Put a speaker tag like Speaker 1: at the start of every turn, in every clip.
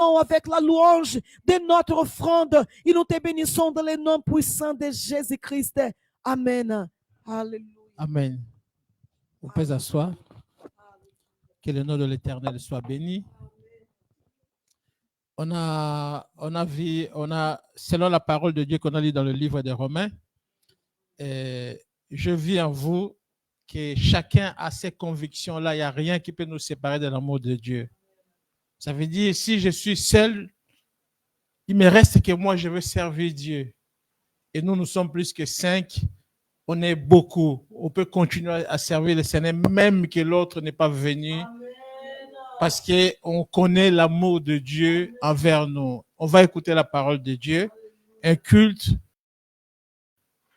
Speaker 1: acclamons avec la louange de notre offrande et nous te bénissons dans le nom puissant de Jésus-Christ. Amen. Alléluia.
Speaker 2: Amen. Vous pouvez asseoir. Que le nom de l'Éternel soit béni. On a vu, selon la parole de Dieu qu'on a lu dans le livre des Romains, je vis en vous que chacun a ses convictions-là. Il n'y a rien qui peut nous séparer de l'amour de Dieu. Ça veut dire, si je suis seul, il me reste que moi, je veux servir Dieu. Et nous sommes plus que 5. On est beaucoup. On peut continuer à servir le Seigneur, même que l'autre n'est pas venu. Amen. Parce qu'on connaît l'amour de Dieu envers nous. On va écouter la parole de Dieu. Un culte,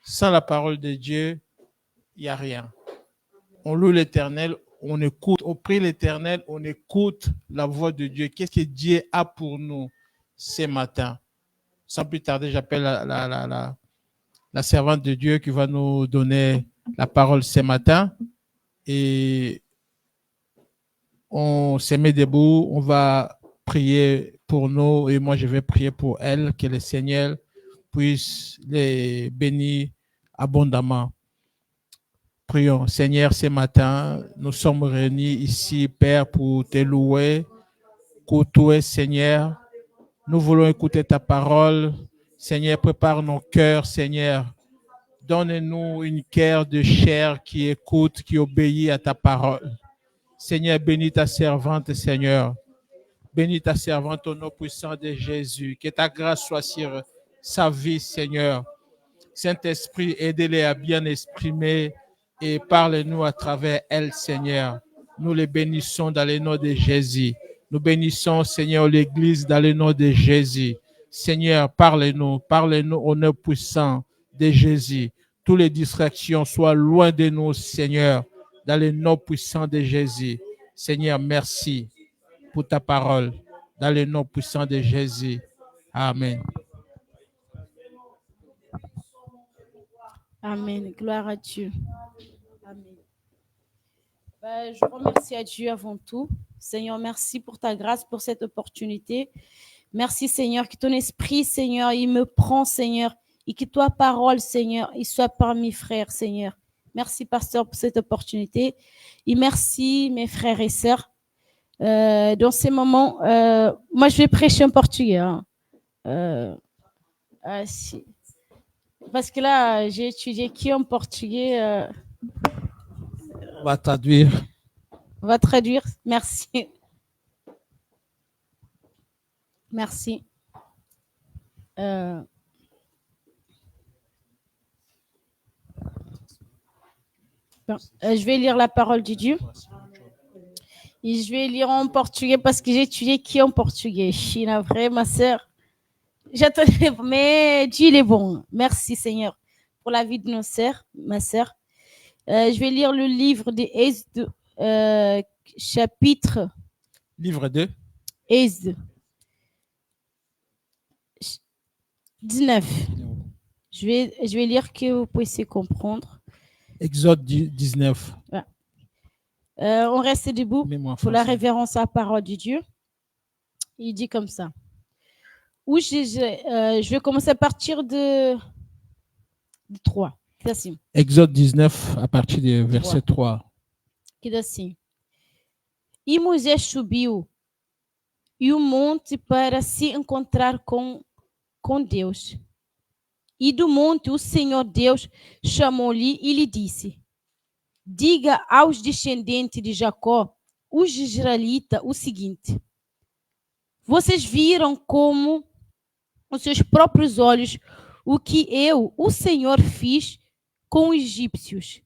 Speaker 2: sans la parole de Dieu, il n'y a rien. On loue l'Éternel, on écoute, on prie l'Éternel, on écoute la voix de Dieu. Qu'est-ce que Dieu a pour nous ce matin? Sans plus tarder, j'appelle la servante de Dieu qui va nous donner la parole ce matin. Et on se met debout, on va prier pour nous et moi je vais prier pour elle, que le Seigneur puisse les bénir abondamment. Prions. Seigneur, ce matin, nous sommes réunis ici, Père, pour te louer, côtoyer, Seigneur. Nous voulons écouter ta parole. Seigneur, prépare nos cœurs, Seigneur. Donne-nous une cœur de chair qui écoute, qui obéit à ta parole. Seigneur, bénis ta servante, Seigneur. Bénis ta servante au nom puissant de Jésus. Que ta grâce soit sur sa vie, Seigneur. Saint-Esprit, aide-les à bien exprimer et parle-nous à travers elle, Seigneur. Nous les bénissons dans le nom de Jésus. Nous bénissons, Seigneur, l'Église dans le nom de Jésus. Seigneur, parle-nous au nom puissant de Jésus. Toutes les distractions soient loin de nous, Seigneur, dans le nom puissant de Jésus. Seigneur, merci pour ta parole, dans le nom puissant de Jésus. Amen.
Speaker 3: Amen. Gloire à Dieu. Amen. Je remercie à Dieu avant tout. Seigneur, merci pour ta grâce, pour cette opportunité. Merci, Seigneur, que ton esprit, Seigneur, il me prend, Seigneur, et que ta parole, Seigneur, il soit parmi mes frères, Seigneur. Merci, pasteur, pour cette opportunité. Et merci, mes frères et sœurs. Dans ces moments, moi, je vais prêcher en portugais. Hein. Parce que là, j'ai étudié qui en portugais.
Speaker 2: On va traduire.
Speaker 3: On va traduire. Merci. Merci. Je vais lire la parole de Dieu. Et je vais lire en portugais parce que j'ai étudié qui en portugais. China, vrai, ma sœur. J'attendais, mais Dieu il est bon. Merci, Seigneur, pour la vie de nos sœurs, ma sœur. Je vais lire le livre des Exode, chapitre.
Speaker 2: Livre 2.
Speaker 3: Exode 19. Je vais lire que vous puissiez comprendre.
Speaker 2: Exode 19.
Speaker 3: Ouais. On reste debout pour la révérence à la parole de Dieu. Il dit comme ça. Où je vais commencer à partir de 3. Assim.
Speaker 2: Exode 19, à partir du verset 3.
Speaker 3: Que diz assim. E Moisés subiu e o monte para se encontrar com Deus. E do monte o Senhor Deus chamou-lhe e lhe disse: diga aos descendentes de Jacó, os israelitas, o seguinte: vocês viram como os seus próprios olhos o que eu, o Senhor, fiz com os egípcios.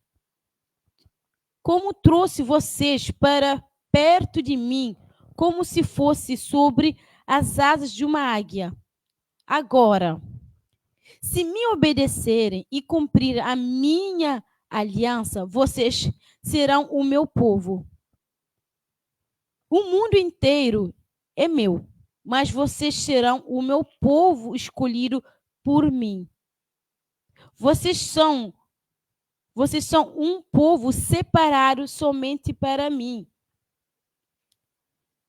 Speaker 3: Como trouxe vocês para perto de mim, como se fosse sobre as asas de uma águia. Agora, se me obedecerem e cumprir a minha aliança, vocês serão o meu povo. O mundo inteiro é meu, mas vocês serão o meu povo escolhido por mim. Vocês são um povo separado somente para mim.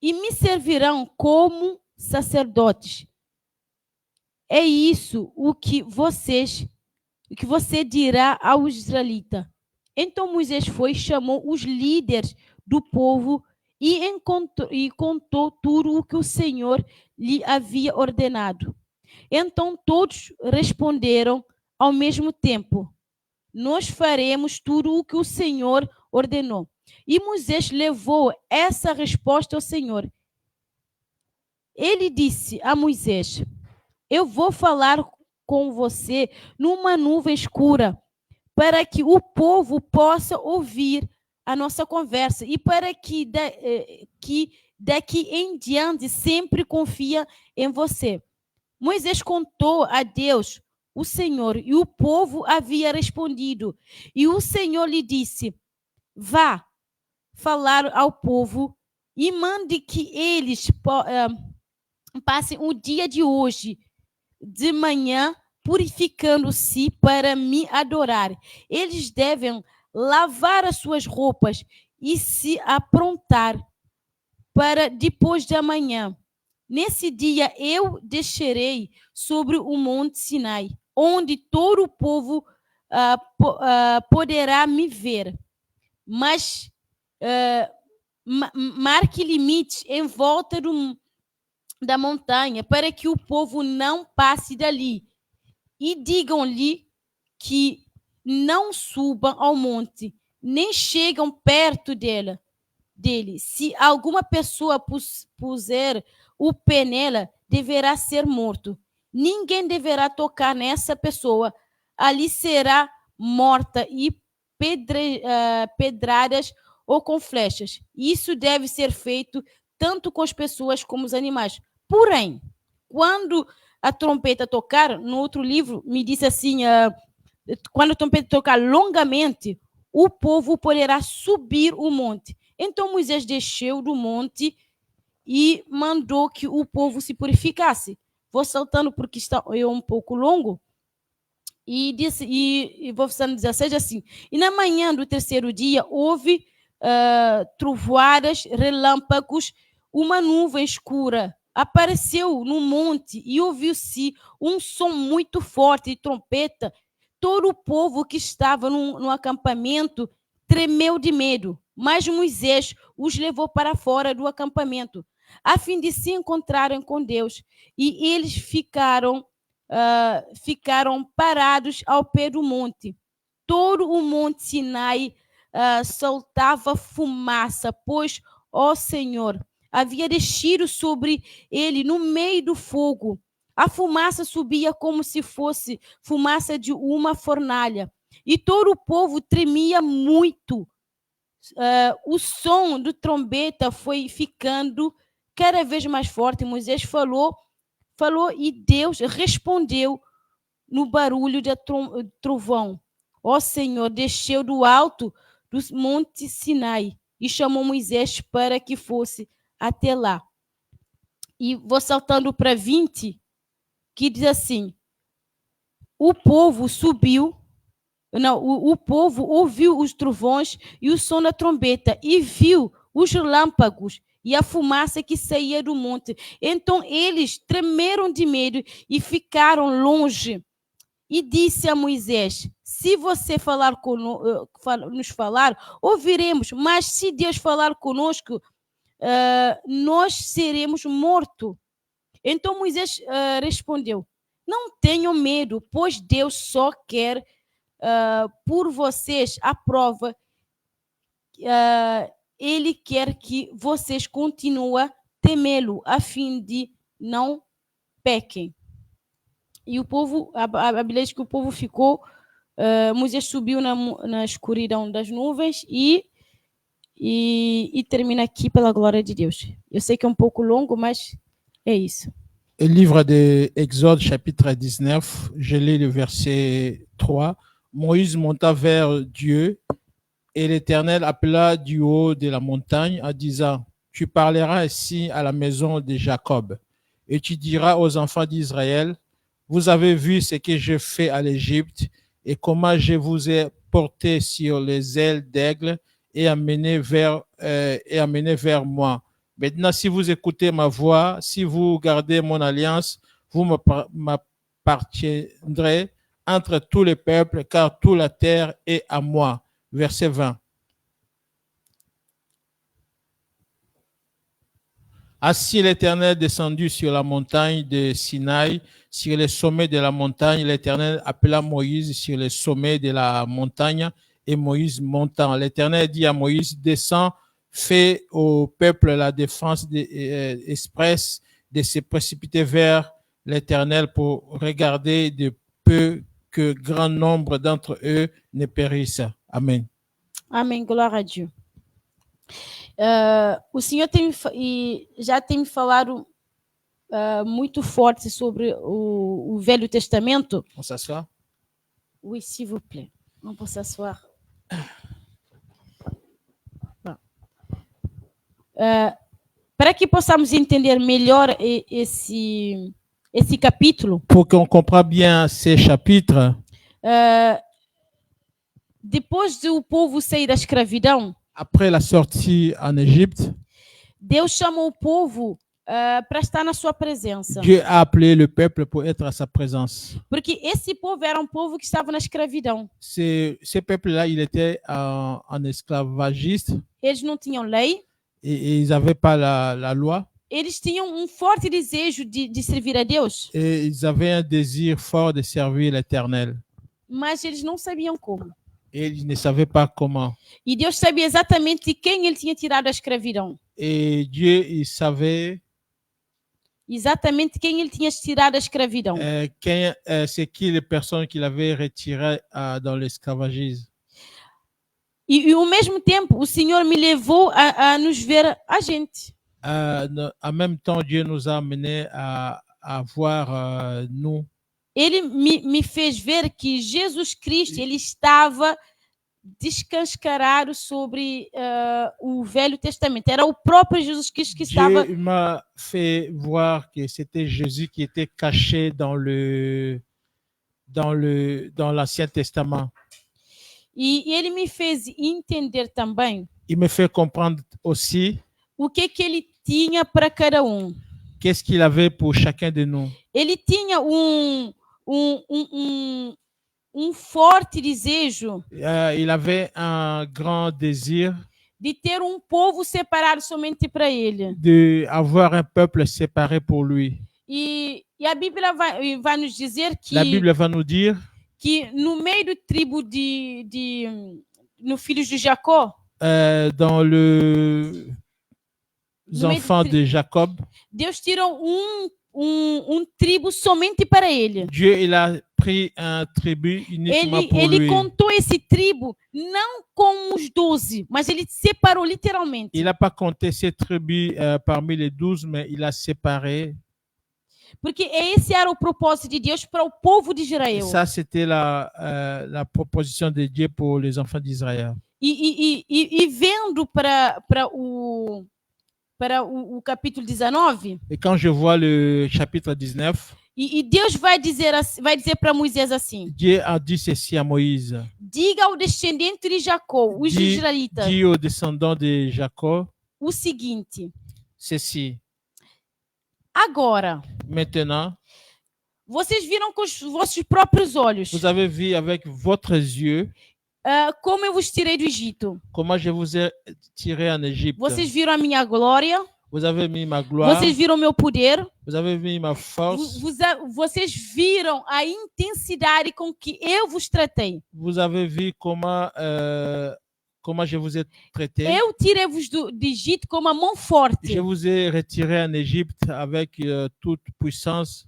Speaker 3: E me servirão como sacerdotes. É isso o que você dirá aos israelitas. Então Moisés foi e chamou os líderes do povo e contou tudo o que o Senhor lhe havia ordenado. Então todos responderam ao mesmo tempo: nós faremos tudo o que o Senhor ordenou. E Moisés levou essa resposta ao Senhor. Ele disse a Moisés: eu vou falar com você numa nuvem escura, para que o povo possa ouvir a nossa conversa e para que daqui em diante sempre confia em você. Moisés contou a Deus, o Senhor, e o povo havia respondido. E o Senhor lhe disse: vá falar ao povo e mande que eles passem o dia de hoje de manhã purificando-se para me adorar. Eles devem lavar as suas roupas e se aprontar para depois de amanhã. Nesse dia eu descerei sobre o monte Sinai, onde todo o povo poderá me ver. Mas marque limites em volta da montanha, para que o povo não passe dali. E digam-lhe que não subam ao monte, nem chegam perto dele. Se alguma pessoa puser o pé nela, deverá ser morto. Ninguém deverá tocar nessa pessoa. Ali será morta e pedradas ou com flechas. Isso deve ser feito tanto com as pessoas como os animais. Porém, quando a trompeta tocar, no outro livro me disse assim, quando a trompeta tocar longamente, o povo poderá subir o monte. Então Moisés desceu do monte e mandou que o povo se purificasse. Vou saltando porque está um pouco longo. E vou no 16 assim. E na manhã do terceiro dia houve trovoadas, relâmpagos, uma nuvem escura apareceu no monte e ouviu-se um som muito forte de trompeta. Todo o povo que estava no acampamento tremeu de medo, mas Moisés os levou para fora do acampamento, a fim de se encontrarem com Deus. E eles ficaram parados ao pé do monte. Todo o monte Sinai soltava fumaça, pois o Senhor havia descido sobre ele no meio do fogo. A fumaça subia como se fosse fumaça de uma fornalha. E todo o povo tremia muito. O som do trombeta foi ficando cada vez mais forte. Moisés falou e Deus respondeu no barulho de trovão. O Senhor desceu do alto do monte Sinai e chamou Moisés para que fosse até lá. E vou saltando para 20, que diz assim: o povo ouviu os trovões e o som da trombeta e viu os relâmpagos e a fumaça que saía do monte. Então eles tremeram de medo e ficaram longe. E disse a Moisés: se você nos falar, ouviremos, mas se Deus falar conosco, nós seremos mortos. Então Moisés respondeu: não tenham medo, pois Deus só quer por vocês a prova. Ele quer que vocês continuem temê-lo, a fim de não pequem. E o povo, a Bíblia diz que o povo ficou, Moisés subiu na escuridão das nuvens e termina aqui pela glória de Deus. Eu sei que é um pouco longo, mas é isso.
Speaker 2: Le livre de Exode, chapitre 19, je lis le verset 3. Moïse monta vers Dieu et l'Éternel appela du haut de la montagne en disant: tu parleras ainsi à la maison de Jacob et tu diras aux enfants d'Israël: vous avez vu ce que j'ai fait à l'Égypte et comment je vous ai porté sur les ailes d'aigle et amené vers moi. Maintenant, si vous écoutez ma voix, si vous gardez mon alliance, vous m'appartiendrez entre tous les peuples, car toute la terre est à moi. Verset 20. Ainsi l'Éternel descendu sur la montagne de Sinaï, sur les sommets de la montagne, l'Éternel appela Moïse sur les sommets de la montagne, et Moïse montant. L'Éternel dit à Moïse, descends, fais au peuple la défense expresse de se précipiter vers l'Éternel pour regarder de peu que grand nombre d'entre eux ne périssent. Amen.
Speaker 3: Amém, glória a Deus. O Senhor já tem me falado muito forte sobre o Velho Testamento.
Speaker 2: On s'assoit?
Speaker 3: Oui, s'il vous plaît. On peut s'asseoir. Para que possamos entender melhor esse capítulo,
Speaker 2: Pour qu'on comprenne bien ces chapitres,
Speaker 3: depois do povo sair da escravidão,
Speaker 2: après la sortie en Égypte,
Speaker 3: Deus chamou o povo para estar na sua presença.
Speaker 2: Dieu a appelé le peuple pour être à sa présence.
Speaker 3: Porque esse povo era um povo que estava na escravidão.
Speaker 2: Ce peuple-là, il était en esclavagiste
Speaker 3: Eles não tinham lei,
Speaker 2: et ils n'avaient pas la loi
Speaker 3: eles tinham um forte desejo de servir a Deus,
Speaker 2: et ils avaient un désir fort de servir l'Éternel.
Speaker 3: mas eles não sabiam como.
Speaker 2: Et ils ne savaient pas comment.
Speaker 3: E Deus sabia exatamente de quem ele tinha tirado a escravidão.
Speaker 2: Et Dieu, il savait
Speaker 3: Exatamente quem ele tinha tirado a escravidão.
Speaker 2: c'est qui les personnes qu'il avait retirées dans l'esclavagisme.
Speaker 3: E ao mesmo tempo, o Senhor me levou a nos ver a gente.
Speaker 2: En même temps, Dieu nous a amenés à voir nous.
Speaker 3: Ele me fez ver que Jesus Cristo ele estava descascarado sobre o Velho Testamento. Era o próprio Jesus Cristo que estava.
Speaker 2: Dieu m'a fait voir que c'était Jésus qui était caché dans l'Ancien Testament.
Speaker 3: E ele me fez entender também
Speaker 2: Il me fait comprendre aussi
Speaker 3: o que ele tinha para cada um.
Speaker 2: qu'est-ce qu'il avait pour chacun de nous.
Speaker 3: Ele tinha forte desejo
Speaker 2: Il avait un grand désir
Speaker 3: de ter um povo separado somente para ele.
Speaker 2: d'avoir un peuple séparé pour lui.
Speaker 3: E a Bíblia vai nos dizer que
Speaker 2: La Bible va nous dire
Speaker 3: que no meio do tribo no filhos de Jacó,
Speaker 2: dans les enfants de Jacob,
Speaker 3: Deus tirou tribo somente para ele.
Speaker 2: Dieu il a pris un tribu uniquement pour
Speaker 3: Ele
Speaker 2: lui.
Speaker 3: contou esse tribo não com os 12, mas ele separou literalmente.
Speaker 2: Il n'a pas compté ces tribus parmi les 12, mais il a séparé.
Speaker 3: Porque esse era o propósito de Deus para o povo de Israel.
Speaker 2: Ça, c'était la proposition de Dieu pour les enfants d'Israël.
Speaker 3: E vendo para o capítulo 19,
Speaker 2: Et quand je vois le chapitre 19,
Speaker 3: e Deus vai dizer para Moisés assim:
Speaker 2: Dieu a dit ceci à Moïse.
Speaker 3: Diga ao descendente de Jacó, os israelitas,
Speaker 2: Dis aux descendants de Jacob
Speaker 3: o seguinte:
Speaker 2: ceci.
Speaker 3: agora,
Speaker 2: Maintenant,
Speaker 3: vocês viram com os vossos próprios olhos
Speaker 2: vous avez vu avec votre yeux
Speaker 3: como eu vos tirei do Egito.
Speaker 2: comment je vous ai tiré en Égypte.
Speaker 3: Vocês viram a minha glória,
Speaker 2: Vous avez mis ma gloire,
Speaker 3: vocês viram o meu poder,
Speaker 2: vous avez mis ma force,
Speaker 3: vocês viram a intensidade com que eu vos tratei.
Speaker 2: vous avez vu comment je vous ai traité.
Speaker 3: Eu tirei-vos do Egito com uma mão forte.
Speaker 2: Je vous ai retiré en Égypte avec toute puissance.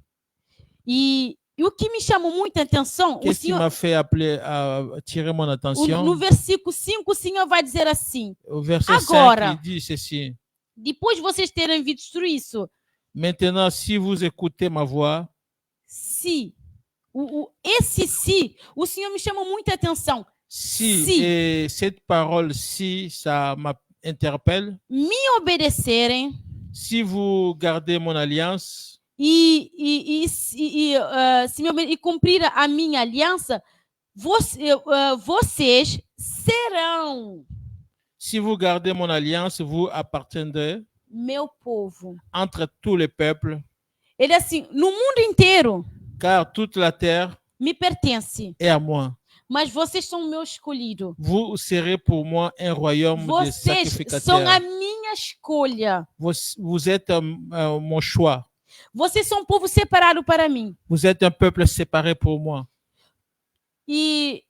Speaker 3: E o que me chamou muita atenção,
Speaker 2: Qu'est-ce qui m'a fait attirer mon attention?
Speaker 3: no versículo 5, o Senhor vai dizer assim:
Speaker 2: Au verset
Speaker 3: agora,
Speaker 2: 5, il dit ceci.
Speaker 3: depois de vocês terem visto isso,
Speaker 2: Maintenant, si vous écoutez ma voix,
Speaker 3: se, esse se, o Senhor me chamou muita atenção.
Speaker 2: si, et cette parole si, ça m'interpelle.
Speaker 3: Me obedecerem
Speaker 2: Si vous gardez mon alliance
Speaker 3: e cumprir a minha aliança, vocês serão
Speaker 2: si vous gardez mon alliance, vous appartiendrez
Speaker 3: meu povo.
Speaker 2: entre tous les peuples,
Speaker 3: Ele é assim, no mundo inteiro
Speaker 2: car toute la terre
Speaker 3: me pertence,
Speaker 2: est à moi.
Speaker 3: mas vocês são o meu escolhido.
Speaker 2: Vous serez pour moi un royaume de
Speaker 3: Vocês são a
Speaker 2: sacrificateurs.
Speaker 3: minha escolha.
Speaker 2: Vous êtes mon choix.
Speaker 3: Vocês são um povo separado para mim.
Speaker 2: Vous êtes un peuple séparé pour moi.
Speaker 3: E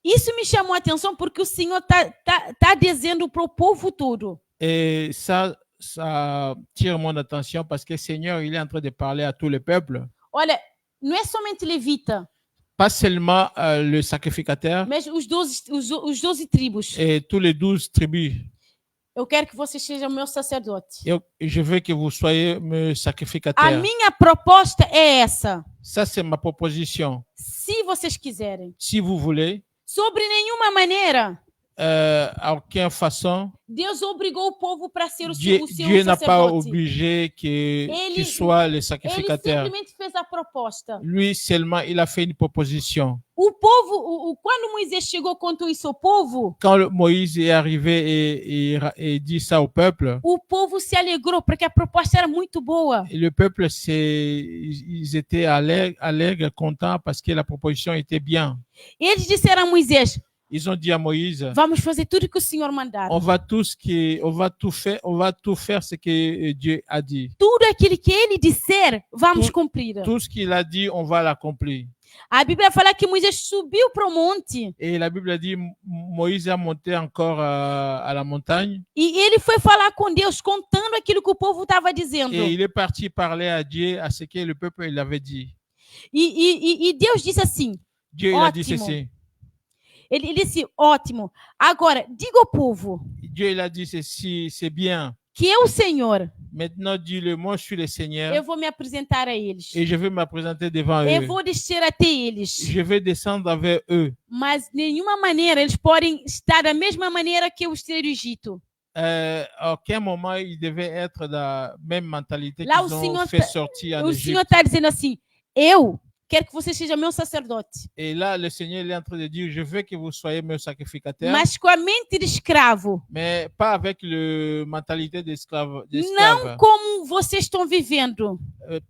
Speaker 3: isso me chamou a atenção porque o Senhor tá dizendo para o povo todo.
Speaker 2: Et ça tire mon attention parce que le Seigneur, il est en train de parler à tous les peuples.
Speaker 3: Olha, não é somente levita,
Speaker 2: Pas seulement le sacrificateur
Speaker 3: mas os 12 tribos.
Speaker 2: et tous les 12 tribus.
Speaker 3: Eu quero que vocês sejam meu sacerdote.
Speaker 2: Je veux que vous soyez mes
Speaker 3: A
Speaker 2: sacrificateurs.
Speaker 3: minha proposta é essa.
Speaker 2: Ça, c'est ma proposition.
Speaker 3: Se vocês quiserem.
Speaker 2: Si vous voulez,
Speaker 3: Sobre nenhuma maneira,
Speaker 2: à aucune façon,
Speaker 3: Deus obrigou o povo para ser o
Speaker 2: Dieu
Speaker 3: seu
Speaker 2: n'a pas
Speaker 3: sacerdote.
Speaker 2: obligé qu'il
Speaker 3: Ele-
Speaker 2: soit le
Speaker 3: Ele
Speaker 2: sacrificateur.
Speaker 3: simplesmente fez a proposta.
Speaker 2: Lui seulement, il a fait une proposition.
Speaker 3: O povo, quando Moisés chegou contra isso ao povo,
Speaker 2: Quand Moïse est arrivé et dit ça au peuple,
Speaker 3: o povo se alegrou porque a proposta era muito boa.
Speaker 2: et le peuple, ils étaient allègres, contents parce que la proposition était bien.
Speaker 3: Eles disseram a Moisés:
Speaker 2: Ils ont dit à Moïse,
Speaker 3: vamos fazer tudo que o Senhor mandar.
Speaker 2: on va tout faire ce que Dieu a dit.
Speaker 3: Tudo aquilo que ele disser, vamos cumprir.
Speaker 2: Tout ce qu'il a dit, on va l'accomplir.
Speaker 3: A Bíblia fala que Moisés subiu para o monte
Speaker 2: Et la Bible dit, Moïse a monté encore à la montagne
Speaker 3: e ele foi falar com Deus, contando aquilo que o povo estava dizendo.
Speaker 2: et il est parti parler à Dieu, à ce que le peuple il avait dit.
Speaker 3: E Deus disse assim:
Speaker 2: Dieu il a dit
Speaker 3: Ótimo.
Speaker 2: ceci.
Speaker 3: ele disse, ótimo. Agora, diga ao povo
Speaker 2: Dieu il a dit ceci, c'est bien.
Speaker 3: que eu, Senhor,
Speaker 2: Maintenant, dis-le, moi je suis le Seigneur
Speaker 3: eu vou me apresentar a eles.
Speaker 2: et je vais me présenter devant
Speaker 3: Eu
Speaker 2: eux.
Speaker 3: vou descer até eles.
Speaker 2: Je vais descendre avec eux.
Speaker 3: Mas de nenhuma maneira eles podem estar da mesma maneira que eu estive no Egito.
Speaker 2: À aucun moment ils devaient être dans la même mentalité
Speaker 3: Là,
Speaker 2: qu'ils
Speaker 3: o
Speaker 2: ont
Speaker 3: Senhor
Speaker 2: fait sortir en
Speaker 3: O
Speaker 2: Égypte.
Speaker 3: Senhor está dizendo assim: eu quero que você seja meu sacerdote.
Speaker 2: Et là, le Seigneur il est en train de dire, je veux que vous soyez mes sacrificateurs,
Speaker 3: Mas com a mente de escravo.
Speaker 2: mais pas avec la mentalité d'esclave.
Speaker 3: Não como vocês estão vivendo.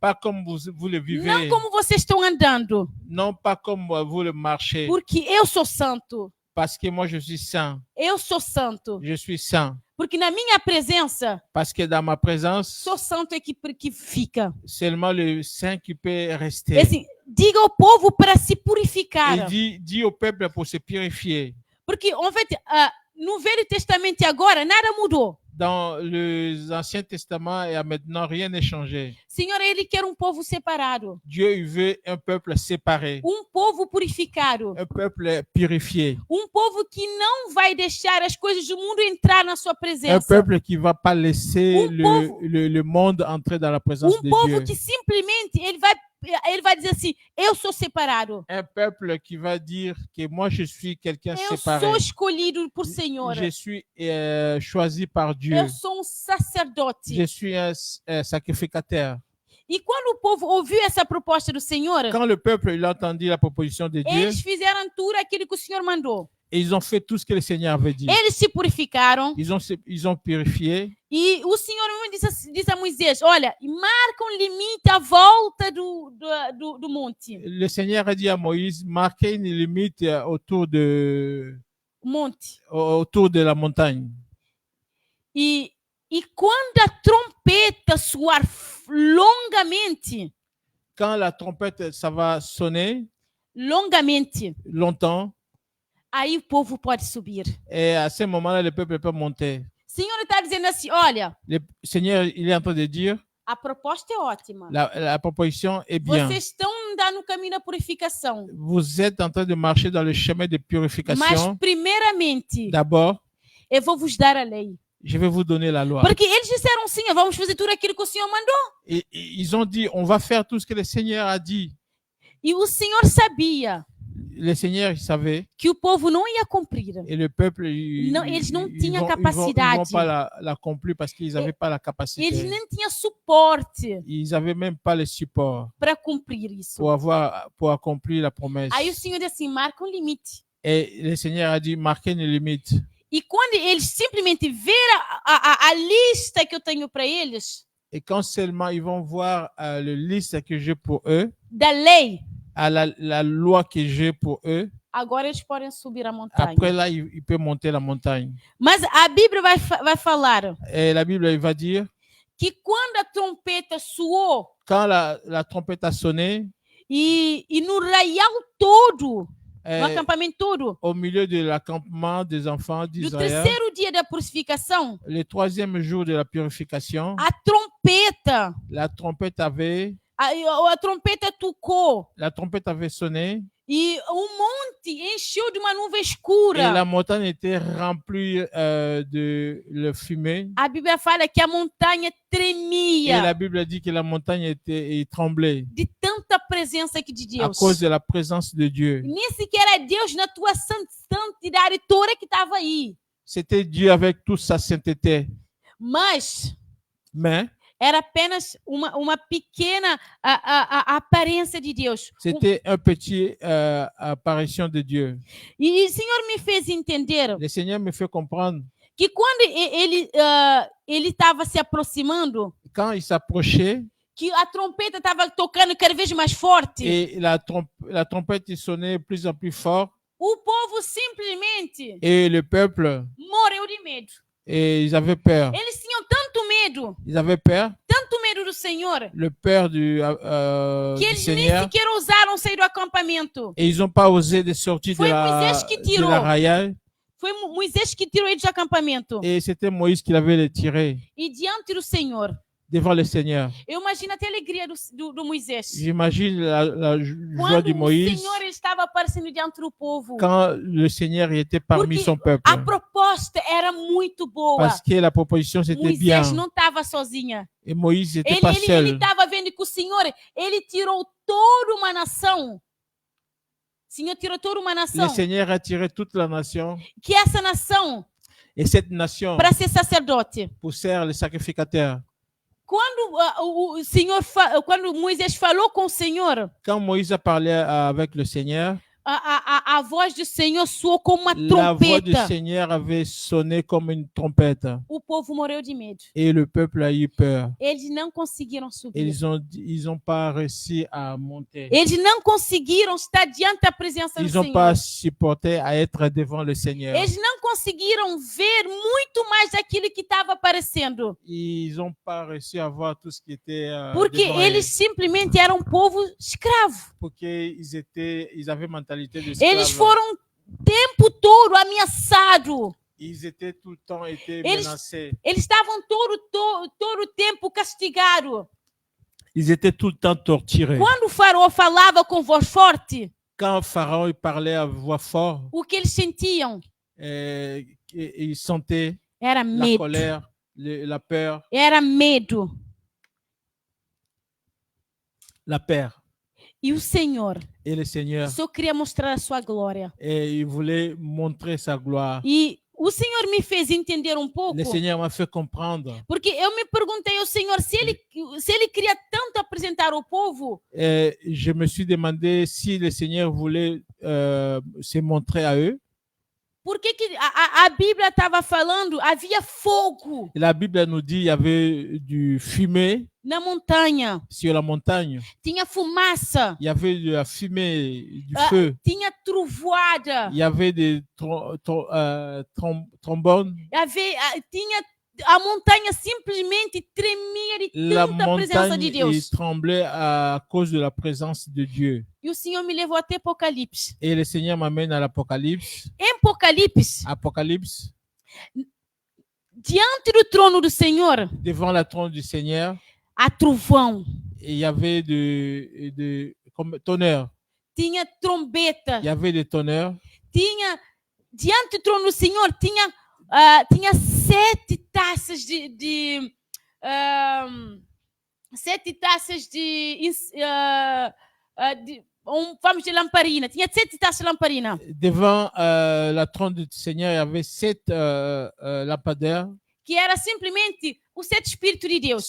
Speaker 2: Pas comme vous le vivez,
Speaker 3: Não como vocês estão andando.
Speaker 2: non pas comme vous le marchez,
Speaker 3: Porque eu sou santo.
Speaker 2: parce que moi je suis saint,
Speaker 3: Eu sou santo.
Speaker 2: je suis saint,
Speaker 3: Porque na minha presença,
Speaker 2: parce que dans ma présence,
Speaker 3: sou santo é que fica.
Speaker 2: seulement le saint qui peut
Speaker 3: É
Speaker 2: rester.
Speaker 3: assim, diga ao povo para se
Speaker 2: Et
Speaker 3: purificar.
Speaker 2: dit au peuple pour se purifier.
Speaker 3: Porque, en fait, no Velho Testamento e agora, nada mudou.
Speaker 2: Dans l'Ancien Testament et à maintenant, rien n'est changé.
Speaker 3: Senhor, ele quer povo separado.
Speaker 2: Dieu il veut un peuple séparé,
Speaker 3: Povo purificado.
Speaker 2: un peuple purifié,
Speaker 3: Povo que não vai deixar as coisas do mundo entrar na sua
Speaker 2: un
Speaker 3: presença.
Speaker 2: peuple qui ne va pas laisser
Speaker 3: povo-
Speaker 2: le monde entrer dans la présence de
Speaker 3: Povo
Speaker 2: Dieu.
Speaker 3: que simplesmente ele vai dizer assim: eu sou separado.
Speaker 2: Un peuple qui va dire que moi je suis quelqu'un
Speaker 3: Eu
Speaker 2: séparé.
Speaker 3: sou escolhido por Senhor.
Speaker 2: Je suis choisi par Dieu.
Speaker 3: Eu sou sacerdote.
Speaker 2: Je suis un sacrificateur.
Speaker 3: E quando o povo ouviu essa proposta do Senhor,
Speaker 2: Quand le peuple il a entendu la proposition de Dieu,
Speaker 3: eles fizeram tudo aquilo que o Senhor mandou.
Speaker 2: ils ont fait tout ce que le Seigneur avait dit.
Speaker 3: Eles se purificaram.
Speaker 2: Ils ont purifié.
Speaker 3: E o Senhor mesmo disse a Moisés: olha, marca limite à volta do monte.
Speaker 2: Le Seigneur a dit à Moïse, marquez une limite autour de la montagne.
Speaker 3: E quando a trompeta soar longamente,
Speaker 2: Quand la trompette, ça va sonner
Speaker 3: longamente,
Speaker 2: longtemps,
Speaker 3: aí o povo pode subir.
Speaker 2: et à ce moment-là, le peuple peut monter.
Speaker 3: O Senhor está dizendo assim: olha,
Speaker 2: Le Seigneur, il est en train de dire,
Speaker 3: a proposta é ótima.
Speaker 2: la proposition est bien.
Speaker 3: Vocês estão andando no caminho da purificação.
Speaker 2: Vous êtes en train de marcher dans le chemin de
Speaker 3: Mas,
Speaker 2: purification.
Speaker 3: primeiramente,
Speaker 2: D'abord,
Speaker 3: eu vou vos dar a lei.
Speaker 2: je vais vous donner la loi.
Speaker 3: Porque eles disseram sim, vamos fazer tudo aquilo que o Senhor mandou.
Speaker 2: Et ils ont dit, on va faire tout ce que le Seigneur a dit.
Speaker 3: E o Senhor sabia
Speaker 2: Le Seigneur, il savait,
Speaker 3: que o povo não ia cumprir.
Speaker 2: et le peuple,
Speaker 3: Não, eles não tinham
Speaker 2: ils vont
Speaker 3: capacidade.
Speaker 2: pas l'accomplir parce qu'ils n'avaient pas la capacité.
Speaker 3: Eles nem tinham suporte
Speaker 2: Ils n'avaient même pas le support
Speaker 3: para cumprir isso.
Speaker 2: pour accomplir la promesse.
Speaker 3: Aí o Senhor disse assim, marca limite.
Speaker 2: Et le Seigneur a dit, marquez une limite.
Speaker 3: E quando eles simplesmente verem a lista que eu tenho para eles,
Speaker 2: Et quand seulement ils vont voir le liste que j'ai pour eux,
Speaker 3: da lei,
Speaker 2: la loi que j'ai pour eux,
Speaker 3: agora eles podem subir a montanha.
Speaker 2: après là, ils peuvent monter la montagne.
Speaker 3: Mas a Bíblia vai falar
Speaker 2: Et la Bible, il va dire,
Speaker 3: que quando a trompeta soou
Speaker 2: quand la trompette a sonné,
Speaker 3: e no raial todo, no
Speaker 2: eh,
Speaker 3: acampamento todo,
Speaker 2: au milieu de l'accampement des enfants
Speaker 3: do
Speaker 2: d'Israël,
Speaker 3: terceiro dia da purificação,
Speaker 2: le 3e jour de la purification,
Speaker 3: a trompeta,
Speaker 2: la trompette avait
Speaker 3: tocou
Speaker 2: la trompette avait sonné
Speaker 3: e monte encheu de uma nuvem
Speaker 2: et
Speaker 3: escura.
Speaker 2: la montagne était remplie de la fumée.
Speaker 3: A Bíblia fala que a montanha
Speaker 2: Et
Speaker 3: tremia
Speaker 2: la Bible dit que la montagne tremblait
Speaker 3: de tanta presença aqui de
Speaker 2: à
Speaker 3: Deus.
Speaker 2: cause de la présence de Dieu.
Speaker 3: Nem sequer é Deus na tua santidade toda que estava aí.
Speaker 2: C'était Dieu avec toute sa sainteté.
Speaker 3: Mas
Speaker 2: Mais
Speaker 3: era apenas uma pequena aparência de Deus.
Speaker 2: c'était un petit apparition de Dieu.
Speaker 3: E o Senhor me fez entender
Speaker 2: Le Seigneur me fait comprendre
Speaker 3: que quando ele estava se aproximando,
Speaker 2: quand il s'approchait
Speaker 3: que a trompeta estava tocando cada vez mais forte,
Speaker 2: et la trompette sonnait de plus en plus fort
Speaker 3: o povo simplesmente
Speaker 2: et le peuple,
Speaker 3: morreu de medo.
Speaker 2: et ils avaient peur.
Speaker 3: Eles tinham tanto medo do Senhor,
Speaker 2: Le peur du
Speaker 3: que eles nem
Speaker 2: Seigneur.
Speaker 3: sequer ousaram sair do acampamento.
Speaker 2: Et ils n'ont pas osé de sortir
Speaker 3: Foi Moisés que
Speaker 2: de
Speaker 3: tirou.
Speaker 2: la raillade.
Speaker 3: Foi Moisés que tirou eles do acampamento.
Speaker 2: Et c'était Moïse qui l'avait les tiré
Speaker 3: E diante do Senhor,
Speaker 2: devant le Seigneur.
Speaker 3: eu imagino até a alegria do Moisés.
Speaker 2: J'imagine la joie
Speaker 3: Quando
Speaker 2: de
Speaker 3: o
Speaker 2: Moïse
Speaker 3: Senhor estava aparecendo diante do povo.
Speaker 2: quand le Seigneur était parmi
Speaker 3: Porque
Speaker 2: son peuple.
Speaker 3: a proposta era muito boa.
Speaker 2: Parce que la proposition, c'était bien.
Speaker 3: Moisés não estava sozinha.
Speaker 2: Et Moïse n'était
Speaker 3: Ele
Speaker 2: pas seul.
Speaker 3: estava vendo que o Senhor, ele tirou toda uma nação. O Senhor tirou toda uma
Speaker 2: Le
Speaker 3: nação.
Speaker 2: Seigneur a tiré toute la nation.
Speaker 3: Que essa nação,
Speaker 2: Et cette nation,
Speaker 3: para ser sacerdote.
Speaker 2: pour ser le sacrificateur.
Speaker 3: Quando o Senhor, quando Moisés falou com o Senhor,
Speaker 2: Quand Moïse a parlé avec le Seigneur,
Speaker 3: a voz do Senhor soou como uma
Speaker 2: la voix du
Speaker 3: trompeta.
Speaker 2: Seigneur avait sonné comme une trompette.
Speaker 3: O povo morreu de medo.
Speaker 2: Et le peuple a eu peur.
Speaker 3: Eles não conseguiram subir.
Speaker 2: Ils ont pas réussi à monter.
Speaker 3: Eles não conseguiram estar diante da presença do
Speaker 2: Ils n'ont
Speaker 3: Senhor.
Speaker 2: pas supporté à être devant le Seigneur.
Speaker 3: Eles não conseguiram ver muito mais daquilo que estava aparecendo.
Speaker 2: Ils n'ont pas réussi à voir tout ce qui était
Speaker 3: Porque
Speaker 2: devant
Speaker 3: eles
Speaker 2: eux.
Speaker 3: simplesmente eram um povo escravo.
Speaker 2: Parce qu'ils avaient mentalité de
Speaker 3: Eles
Speaker 2: esclaves.
Speaker 3: foram o tempo todo ameaçados.
Speaker 2: Ils étaient tout le temps
Speaker 3: Eles-
Speaker 2: menacés.
Speaker 3: Eles estavam todo o tempo castigados.
Speaker 2: Ils étaient tout le temps torturés.
Speaker 3: Quando o faraó falava com voz forte,
Speaker 2: Quand Pharaon il parlait à voix forte,
Speaker 3: o que eles sentiam
Speaker 2: ils sentaient
Speaker 3: era
Speaker 2: la
Speaker 3: medo.
Speaker 2: colère, la peur,
Speaker 3: Era medo.
Speaker 2: la peur.
Speaker 3: E o Senhor
Speaker 2: Et le Seigneur,
Speaker 3: só queria mostrar a sua glória.
Speaker 2: et il voulait montrer sa gloire.
Speaker 3: E o Senhor me fez entender um pouco.
Speaker 2: Le Seigneur m'a fait comprendre.
Speaker 3: Porque eu me perguntei ao Senhor se ele queria tanto apresentar ao povo,
Speaker 2: Et je me suis demandé si le Seigneur voulait se montrer à eux.
Speaker 3: por que a Bíblia estava falando, havia fogo
Speaker 2: Et la Bible nous dit qu'il y avait du fumée
Speaker 3: na montanha,
Speaker 2: sur la montagne.
Speaker 3: tinha fumaça,
Speaker 2: Il y avait de la fumée, du
Speaker 3: Ah.
Speaker 2: feu.
Speaker 3: tinha trovoada,
Speaker 2: Il y avait des trombones.
Speaker 3: tinha a montanha simplesmente tremia de
Speaker 2: La
Speaker 3: tanta presença
Speaker 2: montagne
Speaker 3: de
Speaker 2: il
Speaker 3: Deus.
Speaker 2: tremblait à cause de la présence de Dieu.
Speaker 3: E o Senhor me levou até Apocalipse.
Speaker 2: Et le Seigneur m'amène à l'Apocalypse.
Speaker 3: Em Apocalipse,
Speaker 2: Apocalypse,
Speaker 3: diante do trono do Senhor,
Speaker 2: devant la trône du Seigneur,
Speaker 3: há trovão,
Speaker 2: et il y avait comme tonnerre.
Speaker 3: tinha trombeta,
Speaker 2: Il y avait des tonnerres.
Speaker 3: tinha diante do trono do Senhor tinha 7 taças de 7 taças vamos de lamparina, tinha 7 taças de lamparina.
Speaker 2: Devant la trône du Seigneur, il y avait 7 lampadaires.
Speaker 3: que era simplesmente o sete espírito de Deus.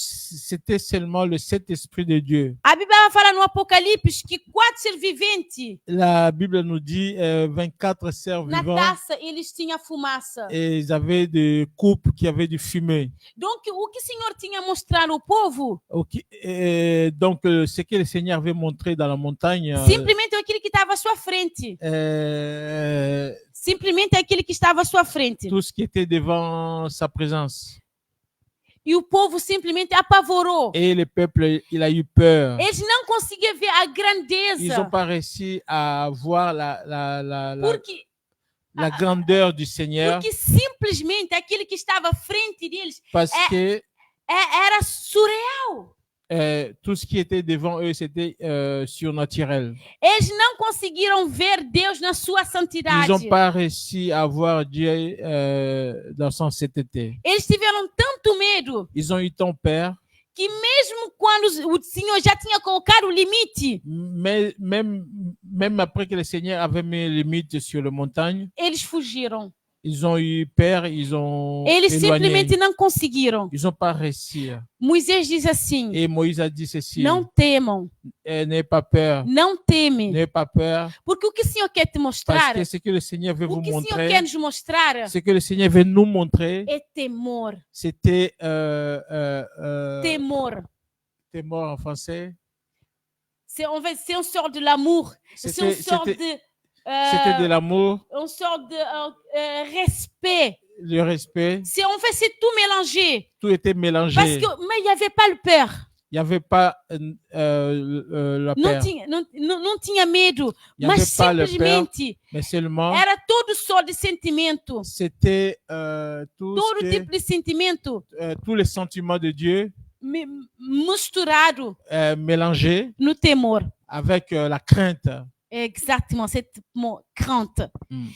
Speaker 2: C'était seulement le Saint-Esprit de Dieu.
Speaker 3: A Bíblia fala no Apocalipse que 4 seres viventes,
Speaker 2: La Bible nous dit 24 serfs
Speaker 3: na
Speaker 2: vivants
Speaker 3: taça eles tinham fumaça.
Speaker 2: et ils avaient des coupes qui avaient du fumée.
Speaker 3: Donc, o que o Senhor tinha mostrado ao povo,
Speaker 2: Ok. Et donc, ce que le Seigneur avait montré dans la montagne,
Speaker 3: simplesmente aquele que estava à sua frente. Simplesmente aquele que estava à sua frente.
Speaker 2: tout ce qui était devant sa présence.
Speaker 3: E o povo simplesmente apavorou.
Speaker 2: Et le peuple, il a eu peur.
Speaker 3: Eles não conseguiam ver a
Speaker 2: Ils n'ont
Speaker 3: grandeza.
Speaker 2: pas réussi à voir
Speaker 3: Porque,
Speaker 2: la grandeur du Seigneur
Speaker 3: porque simplesmente aquele que estava à frente deles
Speaker 2: parce que
Speaker 3: era surreal.
Speaker 2: tout ce qui était devant eux, c'était surnaturel.
Speaker 3: Eles não conseguiram ver Deus na sua
Speaker 2: Ils
Speaker 3: santidade.
Speaker 2: n'ont pas réussi à voir Dieu dans son sainteté.
Speaker 3: Eles tiveram tanto medo
Speaker 2: Ils ont eu tant peur,
Speaker 3: que mesmo quando o Senhor já tinha colocado o limite,
Speaker 2: mais même après que le Seigneur avait mis les limites sur la montagne,
Speaker 3: eles fugiram.
Speaker 2: ils ont eu peur, ils ont
Speaker 3: Eles
Speaker 2: éloigné.
Speaker 3: simplesmente não conseguiram.
Speaker 2: Ils n'ont pas réussi.
Speaker 3: Moisés diz assim:
Speaker 2: Et Moïse a dit ceci,
Speaker 3: não temam,
Speaker 2: n'ayez pas peur,
Speaker 3: não teme.
Speaker 2: n'ayez pas peur,
Speaker 3: Porque o que o Senhor quer te
Speaker 2: parce
Speaker 3: mostrar,
Speaker 2: que ce que le Seigneur veut
Speaker 3: o
Speaker 2: vous
Speaker 3: que o Senhor
Speaker 2: montrer,
Speaker 3: quer nos mostrar
Speaker 2: ce que le Seigneur veut nous montrer,
Speaker 3: é temor.
Speaker 2: c'était
Speaker 3: Temor.
Speaker 2: témoin en français.
Speaker 3: C'est une sorte de l'amour. C'est une sorte
Speaker 2: C'était de l'amour,
Speaker 3: une sorte de respect.
Speaker 2: le respect,
Speaker 3: C'est tout mélangé.
Speaker 2: tout était
Speaker 3: Parce
Speaker 2: mélangé.
Speaker 3: que, mais il n'y avait pas le peur.
Speaker 2: Il n'y avait pas la
Speaker 3: Não
Speaker 2: peur,
Speaker 3: tinha, não tinha medo.
Speaker 2: il n'y avait
Speaker 3: Mas
Speaker 2: pas le peur,
Speaker 3: simplesmente
Speaker 2: mais seulement
Speaker 3: era todo só de sentimento.
Speaker 2: c'était tout
Speaker 3: Todo
Speaker 2: ce
Speaker 3: tipo de sentimento
Speaker 2: tous les sentiments de Dieu
Speaker 3: misturado
Speaker 2: mélangés
Speaker 3: no temor.
Speaker 2: avec la crainte.
Speaker 3: Exatamente, cette crainte.
Speaker 2: Mm.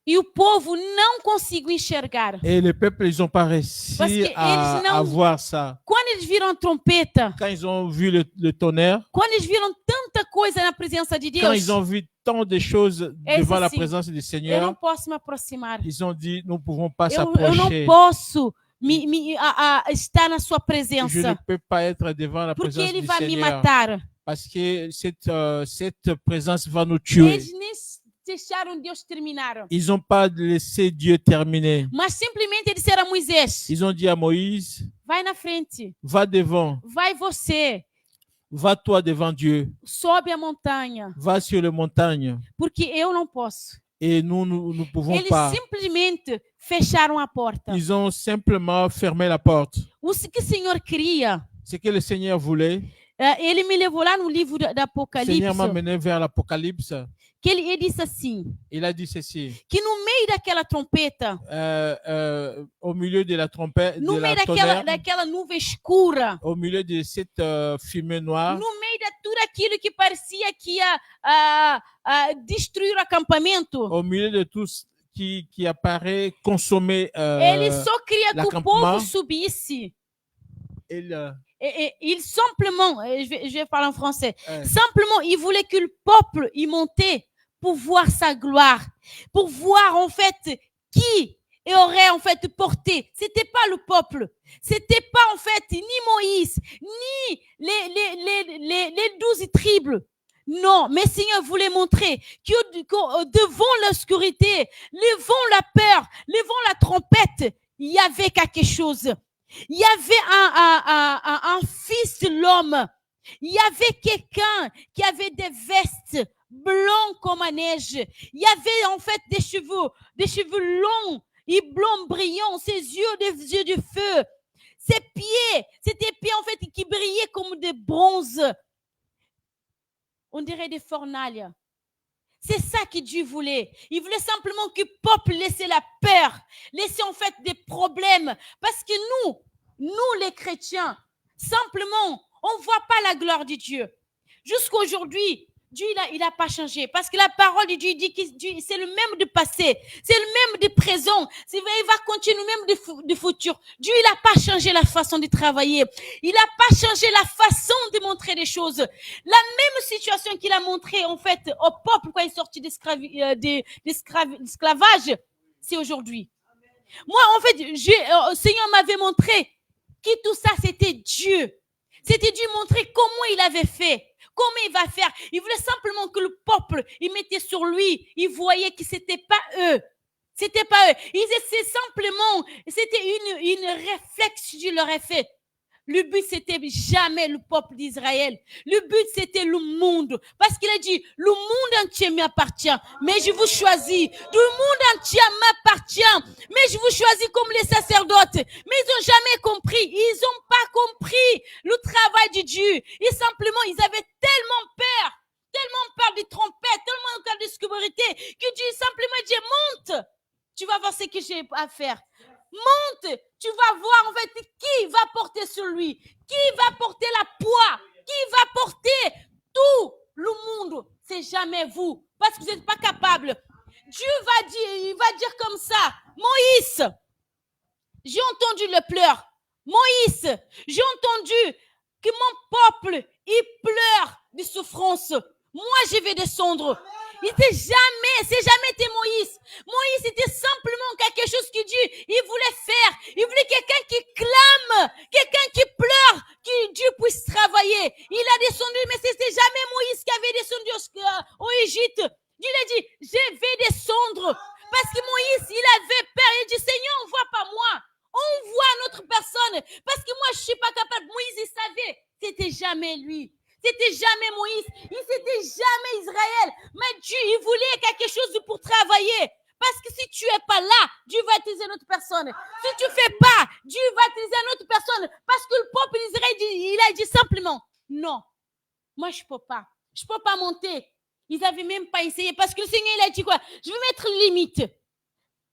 Speaker 3: E o povo não conseguiu enxergar.
Speaker 2: Et les peuples, ils n'ont pas
Speaker 3: Parce
Speaker 2: réussi
Speaker 3: que eles não-
Speaker 2: à voir ça.
Speaker 3: Quando eles viram a trompeta,
Speaker 2: Quand ils ont vu le tonnerre,
Speaker 3: quando eles viram tanta coisa na presença de
Speaker 2: quand
Speaker 3: Deus,
Speaker 2: ils ont vu tant de choses
Speaker 3: Esse
Speaker 2: devant la
Speaker 3: sim.
Speaker 2: présence du
Speaker 3: eu não
Speaker 2: Seigneur,
Speaker 3: posso me aproximar.
Speaker 2: ils ont dit, nous ne pouvons pas
Speaker 3: Eu não
Speaker 2: s'approcher.
Speaker 3: posso estar na sua
Speaker 2: Je ne
Speaker 3: presença,
Speaker 2: peux pas être devant la
Speaker 3: porque
Speaker 2: présence
Speaker 3: ele
Speaker 2: du
Speaker 3: vai me
Speaker 2: Seigneur.
Speaker 3: matar.
Speaker 2: Parce que cette présence va nous tuer.
Speaker 3: Eles nem deixaram Deus terminar.
Speaker 2: Ils n'ont pas laissé Dieu terminer.
Speaker 3: Mas simplesmente disseram a Moisés:
Speaker 2: Ils ont dit à Moïse,
Speaker 3: vai na frente,
Speaker 2: va devant,
Speaker 3: vai você,
Speaker 2: va toi devant Dieu,
Speaker 3: sobe a montanha,
Speaker 2: va sur les montagnes.
Speaker 3: porque eu não posso.
Speaker 2: Et nous ne pouvons
Speaker 3: Eles
Speaker 2: pas.
Speaker 3: simplesmente fecharam a porta.
Speaker 2: Ils ont simplement fermé la porte.
Speaker 3: O que o Senhor queria,
Speaker 2: Ce que le Seigneur voulait,
Speaker 3: ele me levou lá no livro
Speaker 2: le
Speaker 3: d'Apocalipse,
Speaker 2: Seigneur m'a mené vers l'Apocalypse.
Speaker 3: que ele disse assim,
Speaker 2: Il a dit ceci,
Speaker 3: que no meio daquela trompeta,
Speaker 2: au milieu de la trompette,
Speaker 3: no
Speaker 2: de la
Speaker 3: meio
Speaker 2: tonnerre,
Speaker 3: daquela nuvem escura,
Speaker 2: au milieu de cette fumée noire,
Speaker 3: no meio de tudo aquilo que parecia que ia destruir o acampamento,
Speaker 2: au milieu de tout ce qui apparaît consommer
Speaker 3: ele só queria que o
Speaker 2: l'acampement.
Speaker 3: povo subisse.
Speaker 2: il,
Speaker 3: Il simplement, je vais parler en français,
Speaker 2: euh,
Speaker 3: simplement, il voulait que le peuple y montait pour voir sa gloire, pour voir en fait qui aurait en fait porté. C'était pas le peuple, c'était pas en fait ni Moïse, ni les 12 tribus. Non, mais le Seigneur voulait montrer que devant l'obscurité, devant la peur, devant la trompette, il y avait quelque chose. Il y avait un fils de l'homme. Il y avait quelqu'un qui avait des vestes blancs comme la neige. Il y avait en fait des cheveux longs et blancs brillants, ses yeux, des yeux de feu. Ses pieds, c'était des pieds en fait qui brillaient comme des bronzes. On dirait des fornalles. C'est ça que Dieu voulait. Il voulait simplement que le peuple laisse la peur, laisse en fait des problèmes. Parce que nous les chrétiens, simplement, on ne voit pas la gloire de Dieu. Jusqu'aujourd'hui, Dieu, il n'a pas changé. Parce que la parole de Dieu dit que c'est le même du passé, c'est le même du présent. Il va continuer même du futur. Dieu, il n'a pas changé la façon de travailler. Il n'a pas changé la façon de montrer les choses. La même situation qu'il a montré en fait au peuple quand il est sorti d'esclavage, c'est aujourd'hui. Moi, en fait, le Seigneur m'avait montré que tout ça, c'était Dieu. C'était Dieu montrer comment il avait fait, comment il va faire. Il voulait simplement que le peuple, il mettait sur lui, il voyait que c'était pas eux. C'était pas eux. Ils essaient simplement, c'était une réflexe que Dieu leur a fait. Le but, c'était jamais le peuple d'Israël. Le but, c'était le monde. Parce qu'il a dit, le monde entier m'appartient, mais je vous choisis. Le monde entier m'appartient, mais je vous choisis comme les sacerdotes. Mais ils n'ont jamais compris. Ils n'ont pas compris le travail de Dieu. Et simplement, ils avaient tellement peur des trompettes, tellement peur des scubérités, que Dieu simplement dit, monte. Tu vas voir ce que j'ai à faire. Monte, tu vas voir en fait qui va porter sur lui, qui va porter la poids, qui va porter tout le monde. C'est jamais vous, parce que vous n'êtes pas capable. Dieu va dire, il va dire comme ça, Moïse, j'ai entendu le pleur. Moïse, j'ai entendu que mon peuple, il pleure de souffrance. Moi, je vais descendre. C'est jamais été Moïse. Moïse, c'était simplement quelque chose que Dieu, il voulait faire. Il voulait quelqu'un qui clame, quelqu'un qui pleure, que Dieu puisse travailler. Il a descendu, mais c'était jamais Moïse qui avait descendu au Égypte. Dieu lui a dit, je vais descendre. Parce que Moïse, il avait peur. Il dit, Seigneur, on ne voit pas moi. On voit notre personne. Parce que moi, je ne suis pas capable. Moïse, il savait. C'était jamais lui. C'était jamais Moïse. C'était jamais Israël. Mais Dieu, il voulait quelque chose pour travailler. Parce que si tu es pas là, Dieu va utiliser une autre personne. Si tu fais pas, Dieu va utiliser une autre personne. Parce que le peuple d'Israël, il a dit simplement, non, moi je peux pas. Je peux pas monter. Ils avaient même pas essayé. Parce que le Seigneur, il a dit quoi? Je vais mettre une limite.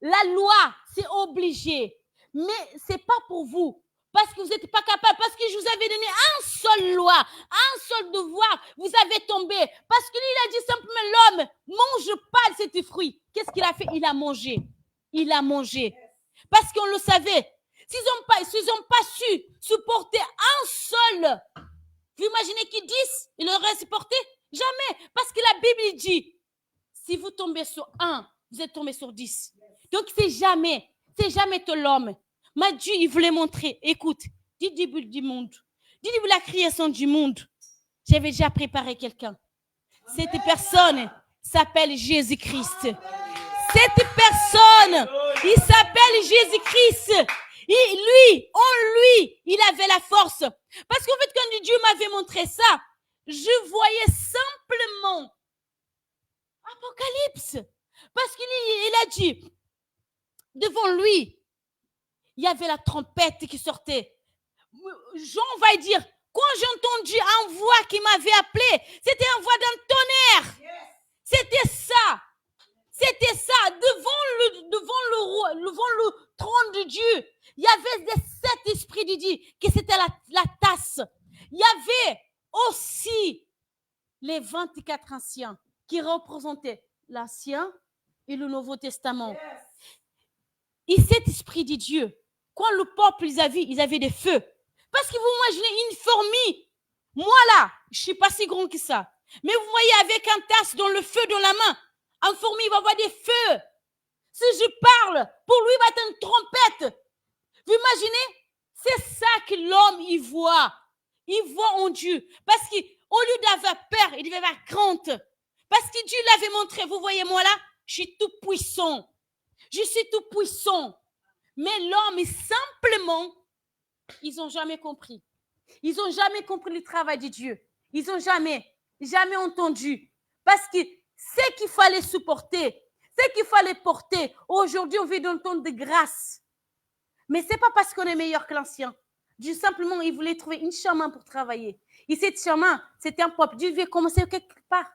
Speaker 3: La loi, c'est obligé. Mais c'est pas pour vous. Parce que vous n'êtes pas capable, parce que je vous avais donné un seul loi, un seul devoir, vous avez tombé. Parce que lui, il a dit simplement, l'homme, mange pas de ces fruits. Qu'est-ce qu'il a fait? Il a mangé. Il a mangé. Parce qu'on le savait. S'ils n'ont pas su supporter un seul, vous imaginez qu'ils disent, ils l'auraient supporté? Jamais. Parce que la Bible dit, si vous tombez sur un, vous êtes tombé sur 10. Donc, c'est jamais tout l'homme. Mais Dieu, il voulait montrer, écoute, du début du monde, du début de la création du monde, j'avais déjà préparé quelqu'un. Cette personne s'appelle Jésus-Christ. Cette personne, il s'appelle Jésus-Christ. Et lui, en lui, il avait la force. Parce qu'en fait, quand Dieu m'avait montré ça, je voyais simplement Apocalypse. Parce qu'il a dit, devant lui, il y avait la trompette qui sortait. Jean va dire, quand j'ai entendu une voix qui m'avait appelé, c'était une voix d'un tonnerre. C'était ça. C'était ça. Devant le trône de Dieu, il y avait les 7 esprits de Dieu, que c'était la tasse. Il y avait aussi les 24 anciens qui représentaient l'Ancien et le Nouveau Testament. Et cet esprit de Dieu, quand le peuple, ils avaient des feux. Parce que vous imaginez une fourmi. Moi là, je ne suis pas si grand que ça. Mais vous voyez avec un tasse dans le feu dans la main, un fourmi va avoir des feux. Si je parle, pour lui, il va être une trompette. Vous imaginez? C'est ça que l'homme, il voit. Il voit en Dieu. Parce qu'au lieu d'avoir peur, il devait avoir crainte. Parce que Dieu l'avait montré. Vous voyez moi là, je suis tout puissant. Je suis tout puissant. Mais l'homme, simplement, ils n'ont jamais compris. Ils n'ont jamais compris le travail de Dieu. Ils n'ont jamais entendu. Parce que ce qu'il fallait supporter, ce qu'il fallait porter, aujourd'hui, on vit dans le temps de grâce. Mais ce n'est pas parce qu'on est meilleur que l'ancien. Dieu, simplement, il voulait trouver une chemin pour travailler. Et cette chemin, c'était un peuple. Dieu devait commencer quelque part.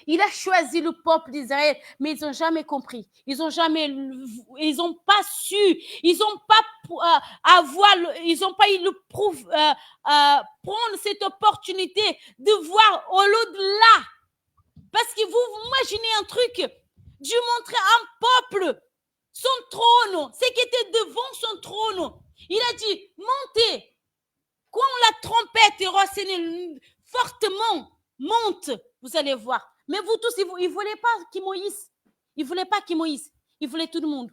Speaker 3: Il a choisi le peuple d'Israël, mais ils n'ont jamais compris. Ils n'ont pas su, ils n'ont pas eu prendre cette opportunité de voir au-delà. Parce que vous imaginez un truc, Dieu montrait un peuple, son trône, ce qui était devant son trône. Il a dit, montez. Quand la trompette est ressonnée fortement, monte, vous allez voir. Mais vous tous, ils ne voulaient pas qu'il Moïse. Ils ne voulaient pas qu'il Moïse. Ils voulaient tout le monde.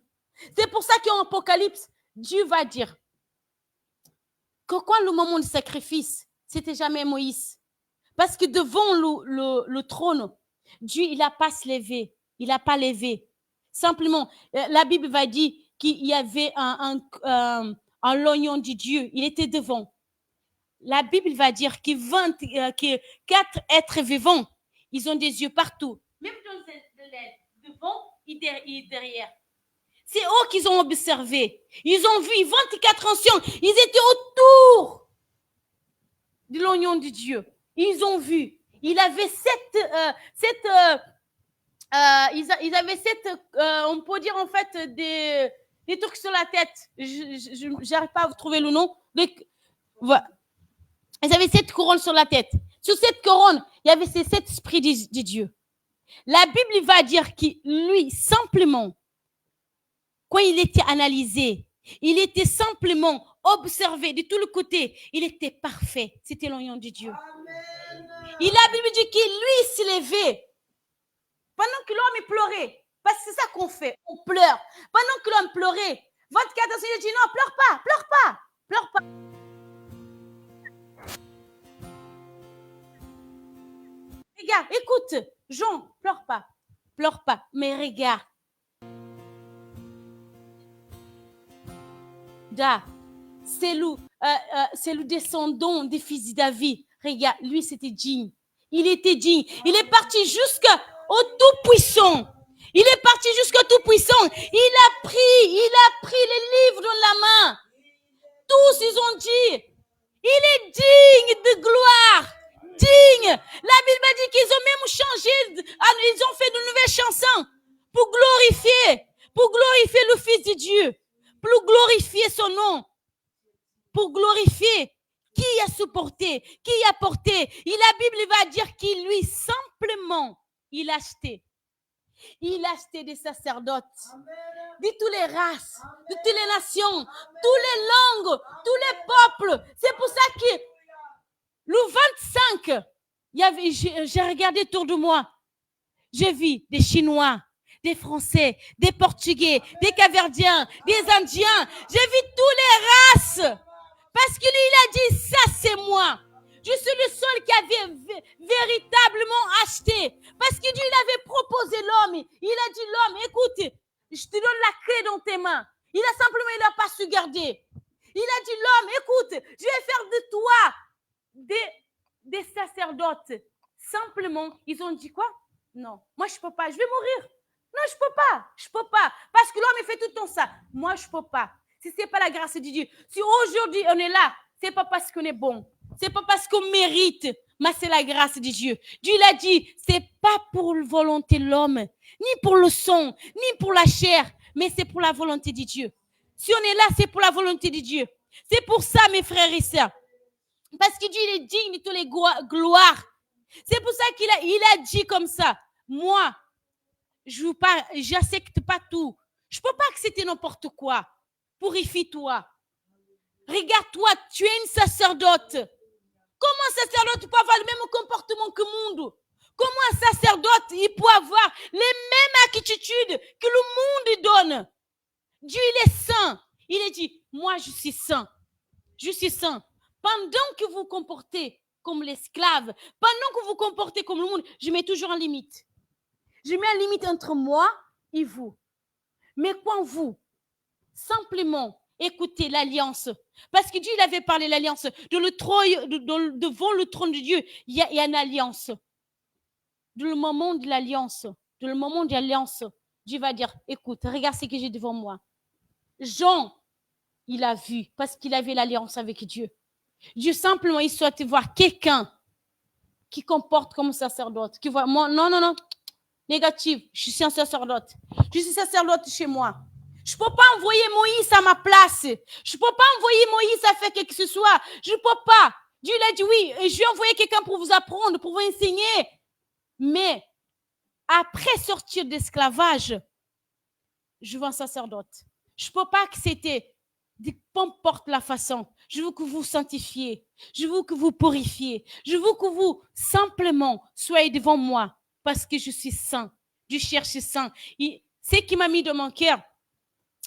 Speaker 3: C'est pour ça qu'en Apocalypse, Dieu va dire que quand le moment du sacrifice, c'était jamais Moïse. Parce que devant le trône, Dieu, il n'a pas se levé. Il n'a pas levé. Simplement, la Bible va dire qu'il y avait un l'oignon de Dieu. Il était devant. La Bible va dire que 4 êtres vivants, ils ont des yeux partout. Même devant et derrière. C'est eux qu'ils ont observé. Ils ont vu 24 anciens. Ils étaient autour de l'oignon de Dieu. Ils ont vu. Il avait ils avaient on peut dire en fait des trucs sur la tête. Je n'arrive pas à vous trouver le nom. Voilà. Ils avaient 7 couronnes sur la tête. Sur cette couronne, il y avait ces 7 esprits de Dieu. La Bible va dire que lui, simplement, quand il était analysé, il était simplement observé de tous les côtés. Il était parfait. C'était l'oignon de Dieu. Amen. Et la Bible dit qu'il lui s'est levé pendant que l'homme pleurait. Parce que c'est ça qu'on fait. On pleure. Pendant que l'homme pleurait, 24 ans, il dit non, pleure pas, pleure pas, pleure pas. Regarde, écoute, Jean, pleure pas, mais regarde. C'est le descendant des fils de David. Regarde, lui, c'était digne. Il était digne. Il est parti jusqu'au Tout-Puissant. Il est parti jusqu'au Tout-Puissant. Il a pris les livres dans la main. Tous, ils ont dit, il est digne de gloire. Digne. La Bible dit qu'ils ont même changé, ils ont fait de nouvelles chansons pour glorifier le Fils de Dieu, pour glorifier son nom, pour glorifier qui a supporté, qui a porté. Et la Bible va dire qu'il lui, simplement, il a acheté. Il a acheté des sacerdotes de toutes les races, de toutes les nations, toutes les langues, tous les peuples. C'est pour ça que le 25, j'ai regardé autour de moi. J'ai vu des Chinois, des Français, des Portugais, des Caverdiens, des Indiens. J'ai vu toutes les races. Parce que lui, il a dit, ça c'est moi. Je suis le seul qui avait véritablement acheté. Parce que Dieu, il avait proposé l'homme. Il a dit, l'homme, écoute, je te donne la clé dans tes mains. Il n'a pas su garder. Il a dit, l'homme, écoute, je vais faire de toi des sacerdotes. Simplement, ils ont dit quoi? Non, moi je ne peux pas, je vais mourir. Non, je ne peux pas. Parce que l'homme, il fait tout le temps ça. Moi, je ne peux pas. Si ce n'est pas la grâce de Dieu. Si aujourd'hui on est là, ce n'est pas parce qu'on est bon. Ce n'est pas parce qu'on mérite, mais c'est la grâce de Dieu. Dieu l'a dit, ce n'est pas pour la volonté de l'homme, ni pour le sang, ni pour la chair, mais c'est pour la volonté de Dieu. Si on est là, c'est pour la volonté de Dieu. C'est pour ça, mes frères et sœurs. Parce que Dieu il est digne de toutes les gloires. C'est pour ça qu'il a dit comme ça. Moi, je n'accepte pas tout. Je ne peux pas accepter n'importe quoi. Purifie-toi. Regarde-toi, tu es une sacerdote. Comment un sacerdote peut avoir le même comportement que le monde? Comment un sacerdote il peut avoir les mêmes attitudes que le monde donne? Dieu, il est saint. Il a dit, moi, je suis saint. Je suis saint. Pendant que vous vous comportez comme l'esclave, pendant que vous vous comportez comme le monde, je mets toujours une limite. Je mets une limite entre moi et vous. Mais quand vous, simplement, écoutez l'alliance, parce que Dieu il avait parlé de l'alliance, devant le trône de Dieu, il y a une alliance. Dans le moment de l'alliance, Dieu va dire, écoute, regarde ce que j'ai devant moi. Jean, il a vu, parce qu'il avait l'alliance avec Dieu. Dieu simplement, il souhaite voir quelqu'un qui comporte comme sacerdote, qui voit, moi, non, négatif, je suis un sacerdote. Je suis sacerdote chez moi. Je ne peux pas envoyer Moïse à ma place. Je ne peux pas envoyer Moïse à faire quelque chose. Je ne peux pas. Dieu l'a dit, oui, je vais envoyer quelqu'un pour vous apprendre, pour vous enseigner. Mais après sortir d'esclavage, je veux un sacerdote. Je ne peux pas accepter de n'importe la façon. Je veux que vous sanctifiez. Je veux que vous purifiez. Je veux que vous, simplement, soyez devant moi parce que je suis saint. Je cherche saint. Et ce qui m'a mis dans mon cœur,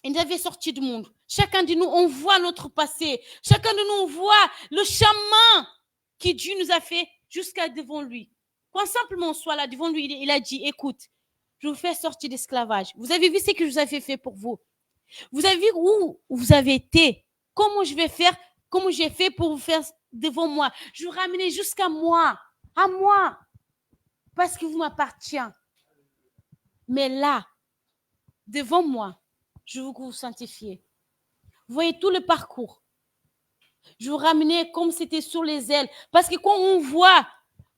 Speaker 3: Il avait sorti du monde. Chacun de nous, on voit notre passé. Chacun de nous, on voit le chemin que Dieu nous a fait jusqu'à devant lui. Quand simplement on soit là devant lui, il a dit, écoute, je vous fais sortir d'esclavage. Vous avez vu ce que je vous avais fait pour vous. Vous avez vu où vous avez été. Comment je vais faire, comment j'ai fait pour vous faire devant moi. Je vous ramène jusqu'à moi, à moi, parce que vous m'appartiez. Mais là, devant moi, je veux que vous sanctifiez. Vous voyez tout le parcours. Je vous ramenais comme c'était sur les ailes. Parce que quand on voit,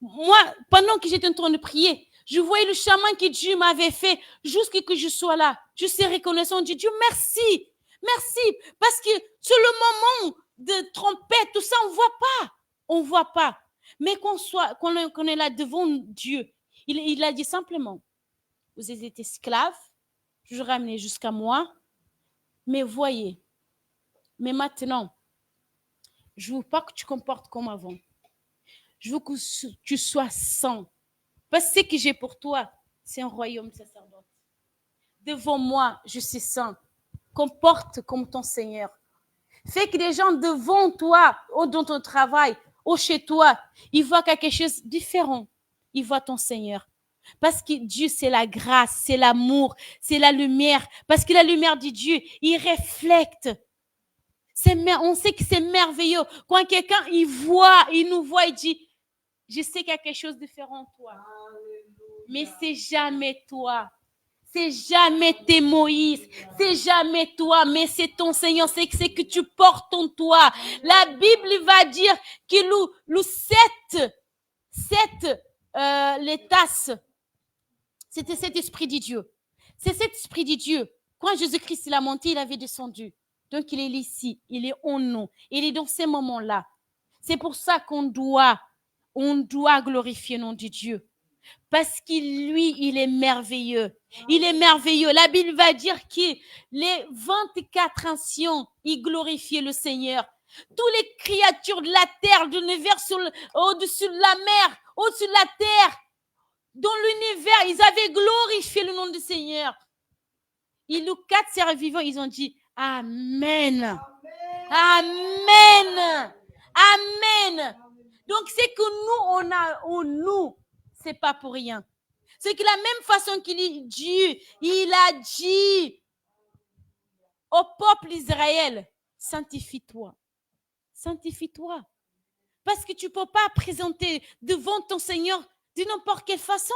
Speaker 3: moi, pendant que j'étais en train de prier, je voyais le chemin que Dieu m'avait fait jusqu'à ce que je sois là. Je suis reconnaissant de Dieu. Merci. Merci. Parce que sur le moment de trompette, tout ça, on ne voit pas. On ne voit pas. Mais qu'on est là devant Dieu, il a dit simplement, vous êtes esclaves, je vous ramenais jusqu'à moi. Mais voyez, mais maintenant, je ne veux pas que tu te comportes comme avant. Je veux que tu sois saint. Parce que ce que j'ai pour toi, c'est un royaume sacerdoce. Devant moi, je suis saint. Comporte comme ton Seigneur. Fais que les gens devant toi, ou dans ton travail, ou chez toi, ils voient quelque chose de différent. Ils voient ton Seigneur. Parce que Dieu, c'est la grâce, c'est l'amour, c'est la lumière. Parce que la lumière de Dieu, il reflète. On sait que c'est merveilleux. Quand quelqu'un, il nous voit, il dit, je sais qu'il y a quelque chose de différent en toi. Mais c'est jamais toi. C'est jamais tes Moïse. C'est jamais toi, mais c'est ton Seigneur. C'est que tu portes en toi. La Bible va dire que les tasses, c'était cet esprit de Dieu. C'est cet esprit de Dieu. Quand Jésus-Christ il a monté, il avait descendu. Donc, il est ici, il est en nous. Il est dans ces moments-là. C'est pour ça qu'on doit glorifier le nom de Dieu. Parce qu'il, lui, il est merveilleux. Il est merveilleux. La Bible va dire que les 24 anciens, ils glorifiaient le Seigneur. Toutes les créatures de la terre, de l'univers, au-dessus de la mer, au-dessus de la terre, dans l'univers, ils avaient glorifié le nom du Seigneur. Et les 4 survivants, ils ont dit Amen. Amen. Amen. Donc, c'est que nous, on a en nous, c'est pas pour rien. C'est que la même façon Dieu, il a dit au peuple d'Israël, sanctifie-toi. Sanctifie-toi. Parce que tu ne peux pas présenter devant ton Seigneur de n'importe quelle façon.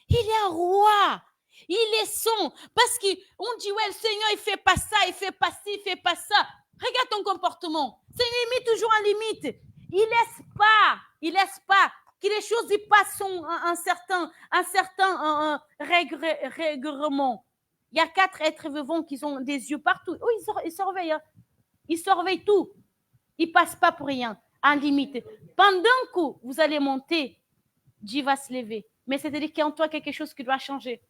Speaker 3: Il est un roi. Il est son. Parce qu'on dit, ouais, le Seigneur, il ne fait pas ça, il ne fait pas ci, il ne fait pas ça. Regarde ton comportement. C'est limite, toujours en limite. Il ne laisse pas que les choses y passent un certain règlement. Il y a 4 êtres vivants qui ont des yeux partout. Oh, ils surveillent. Ils surveillent tout. Ils ne passent pas pour rien, en limite. Pendant que vous allez monter, Dieu va se lever. Mais c'est-à-dire qu'il y a en toi quelque chose qui doit changer.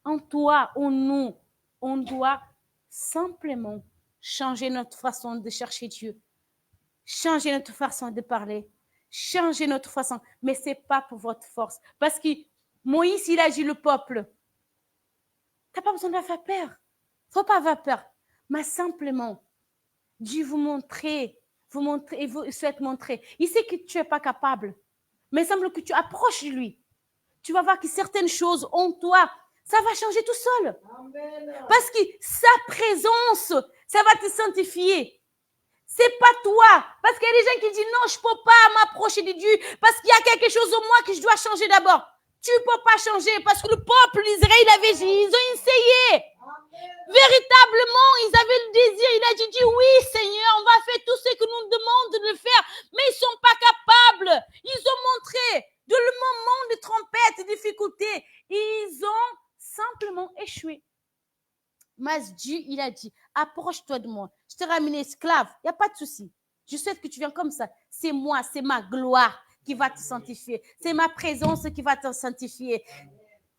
Speaker 3: En toi, en nous, on doit simplement changer notre façon de chercher Dieu. Changer notre façon de parler. Changer notre façon. Mais ce n'est pas pour votre force. Parce que Moïse, il a dit le peuple. Tu n'as pas besoin d'avoir peur. Il ne faut pas avoir peur. Mais simplement, Dieu vous souhaite montrer. Il sait que tu n'es pas capable. Mais il semble que tu approches de lui. Tu vas voir que certaines choses en toi, ça va changer tout seul. Amen. Parce que sa présence, ça va te sanctifier. C'est pas toi. Parce qu'il y a des gens qui disent non, je ne peux pas m'approcher de Dieu parce qu'il y a quelque chose en moi que je dois changer d'abord. Tu ne peux pas changer parce que le peuple d'Israël ils ont essayé. Amen. Véritablement, ils avaient le désir. Il a dit oui, Seigneur, on va faire tout ce que nous demandons de faire. Mais ils ne sont pas capables. Ils ont montré de le moment de trompette, de difficulté. Ils ont simplement échoué. Mais Dieu, il a dit, approche-toi de moi. Je te ramène esclave. Il n'y a pas de souci. Je souhaite que tu viennes comme ça. C'est moi, c'est ma gloire qui va te sanctifier. C'est ma présence qui va te sanctifier.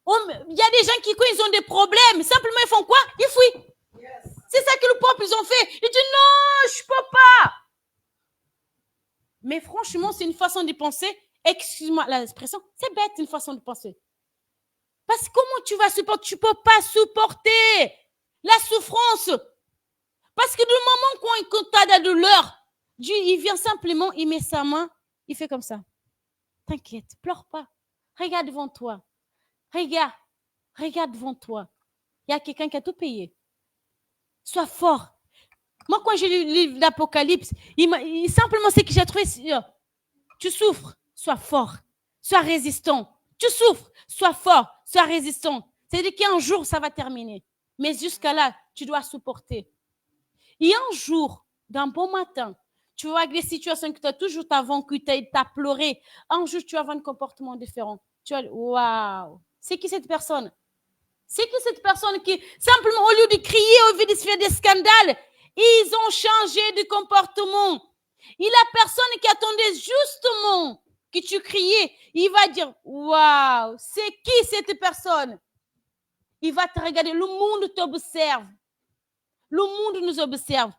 Speaker 3: Il y a des gens qui, quand ils ont des problèmes, simplement ils font quoi? Ils fuient. Yes. C'est ça que le peuple, ils ont fait. Ils disent non, je ne peux pas. Mais franchement, c'est une façon de penser. Excuse-moi l'expression, c'est bête une façon de penser. Parce que comment tu vas supporter? Tu ne peux pas supporter la souffrance. Parce que du moment qu'on a de la douleur, Dieu, il vient simplement, il met sa main, il fait comme ça. T'inquiète, pleure pas. Regarde devant toi. Regarde devant toi. Il y a quelqu'un qui a tout payé. Sois fort. Moi, quand j'ai lu le livre d'Apocalypse, simplement, c'est que j'ai trouvé, tu souffres, sois fort, sois résistant. Tu souffres, sois fort, sois résistant. C'est-à-dire qu'un jour, ça va terminer. Mais jusqu'à là, tu dois supporter. Et un jour, d'un bon matin, tu vas avec des situations que tu as toujours vaincues, tu as pleuré. Un jour, tu vas avoir un comportement différent. Tu vas dire, waouh, c'est qui cette personne? C'est qui cette personne qui, simplement, au lieu de crier, au lieu de se faire des scandales, ils ont changé de comportement. Et la personne qui attendait justement que tu criais, il va dire, waouh, c'est qui cette personne? Il va te regarder, le monde t'observe. Le monde nous observe.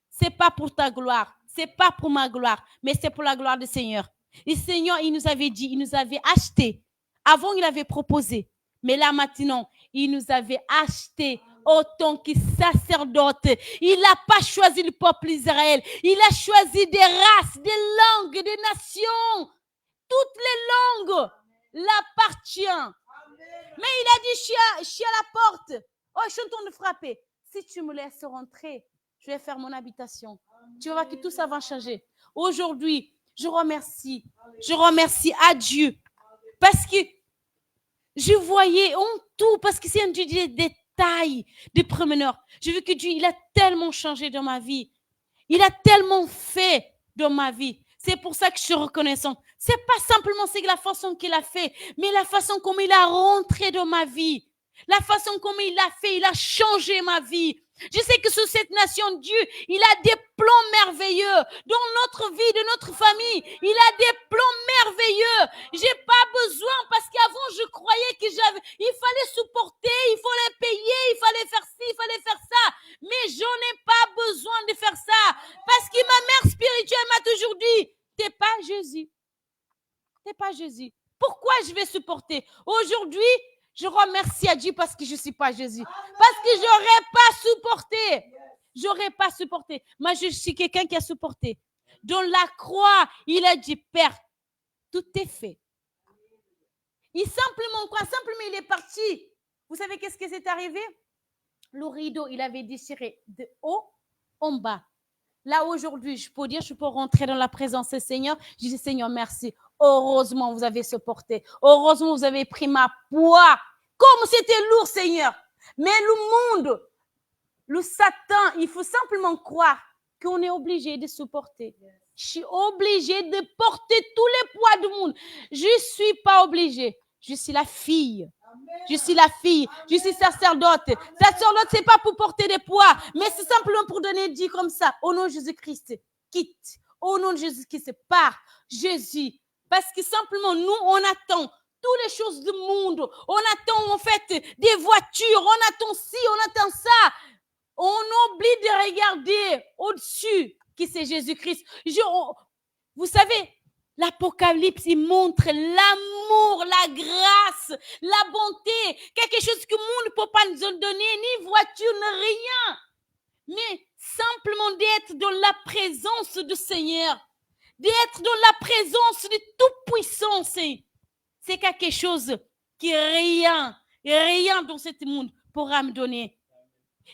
Speaker 3: C'est pas pour ta gloire, c'est pas pour ma gloire, mais c'est pour la gloire du Seigneur. Le Seigneur, il nous avait dit, il nous avait acheté. Avant, il avait proposé. Mais là, maintenant, il nous avait acheté autant que sacerdote. Il n'a pas choisi le peuple d'Israël. Il a choisi des races, des langues, des nations. Toutes les langues l'appartiennent. Mais il a dit, je suis à la porte. Oh, je suis en train de frapper. Si tu me laisses rentrer, je vais faire mon habitation. Tu vas voir que tout ça va changer. Aujourd'hui, je remercie à Dieu. Parce que je voyais en tout, parce que c'est un Dieu des détails, des promeneurs. J'ai vu que Dieu, il a tellement changé dans ma vie. Il a tellement fait dans ma vie. C'est pour ça que je suis reconnaissante. C'est pas simplement c'est la façon qu'il a fait, mais la façon comme il a rentré dans ma vie. La façon comme il a fait, il a changé ma vie. Je sais que sur cette nation, Dieu, il a des plans merveilleux. Dans notre vie, de notre famille, il a des plans merveilleux. J'ai pas besoin, parce qu'avant, je croyais que il fallait supporter, il fallait payer, il fallait faire ci, il fallait faire ça. Mais je n'ai pas besoin de faire ça. Parce que ma mère spirituelle m'a toujours dit, t'es pas Jésus. T'es pas Jésus. Pourquoi je vais supporter? Aujourd'hui, je remercie à Dieu parce que je ne suis pas Jésus. Parce que je n'aurais pas supporté. J'aurais pas supporté. Moi, je suis quelqu'un qui a supporté. Dans la croix, il a dit, Père, tout est fait. Il simplement, il est parti. Vous savez qu'est-ce qui s'est arrivé? Le rideau, il avait déchiré de haut en bas. Là, aujourd'hui, je peux dire, je peux rentrer dans la présence du Seigneur. Je dis, Seigneur, merci. Heureusement, vous avez supporté. Heureusement, vous avez pris ma poids. Comme c'était lourd, Seigneur. Mais le monde, le Satan, il faut simplement croire qu'on est obligé de supporter. Je suis obligée de porter tous les poids du monde. Je ne suis pas obligée. Je suis la fille. Je suis la fille, je suis sacerdote. Sacerdote, c'est pas pour porter des poids, mais c'est simplement pour donner dit comme ça. Au nom de Jésus-Christ, quitte. Au nom de Jésus-Christ, pars. Jésus. Parce que simplement, nous, on attend toutes les choses du monde. On attend en fait des voitures. On attend ci, on attend ça. On oublie de regarder au-dessus qui c'est Jésus-Christ. Vous savez, l'Apocalypse, il montre l'amour, la grâce, la bonté, quelque chose que le monde ne peut pas nous donner, ni voiture, ni rien. Mais simplement d'être dans la présence du Seigneur, d'être dans la présence de Tout-Puissant, c'est quelque chose que rien dans ce monde pourra me donner.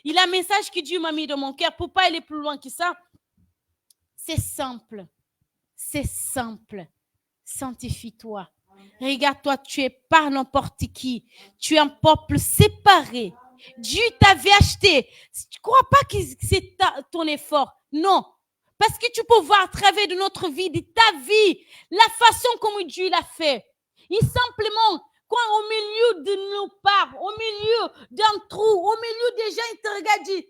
Speaker 3: Et le message que Dieu m'a mis dans mon cœur, pour ne pas aller plus loin que ça, c'est simple. C'est simple. Sanctifie-toi. Regarde-toi, tu es pas n'importe qui. Tu es un peuple séparé. Dieu t'avait acheté. Tu ne crois pas que c'est ton effort. Non. Parce que tu peux voir à travers de notre vie, de ta vie, la façon comme Dieu l'a fait. Et simplement, quand au milieu de nos parts, au milieu d'un trou, au milieu des gens, il te regarde et dit,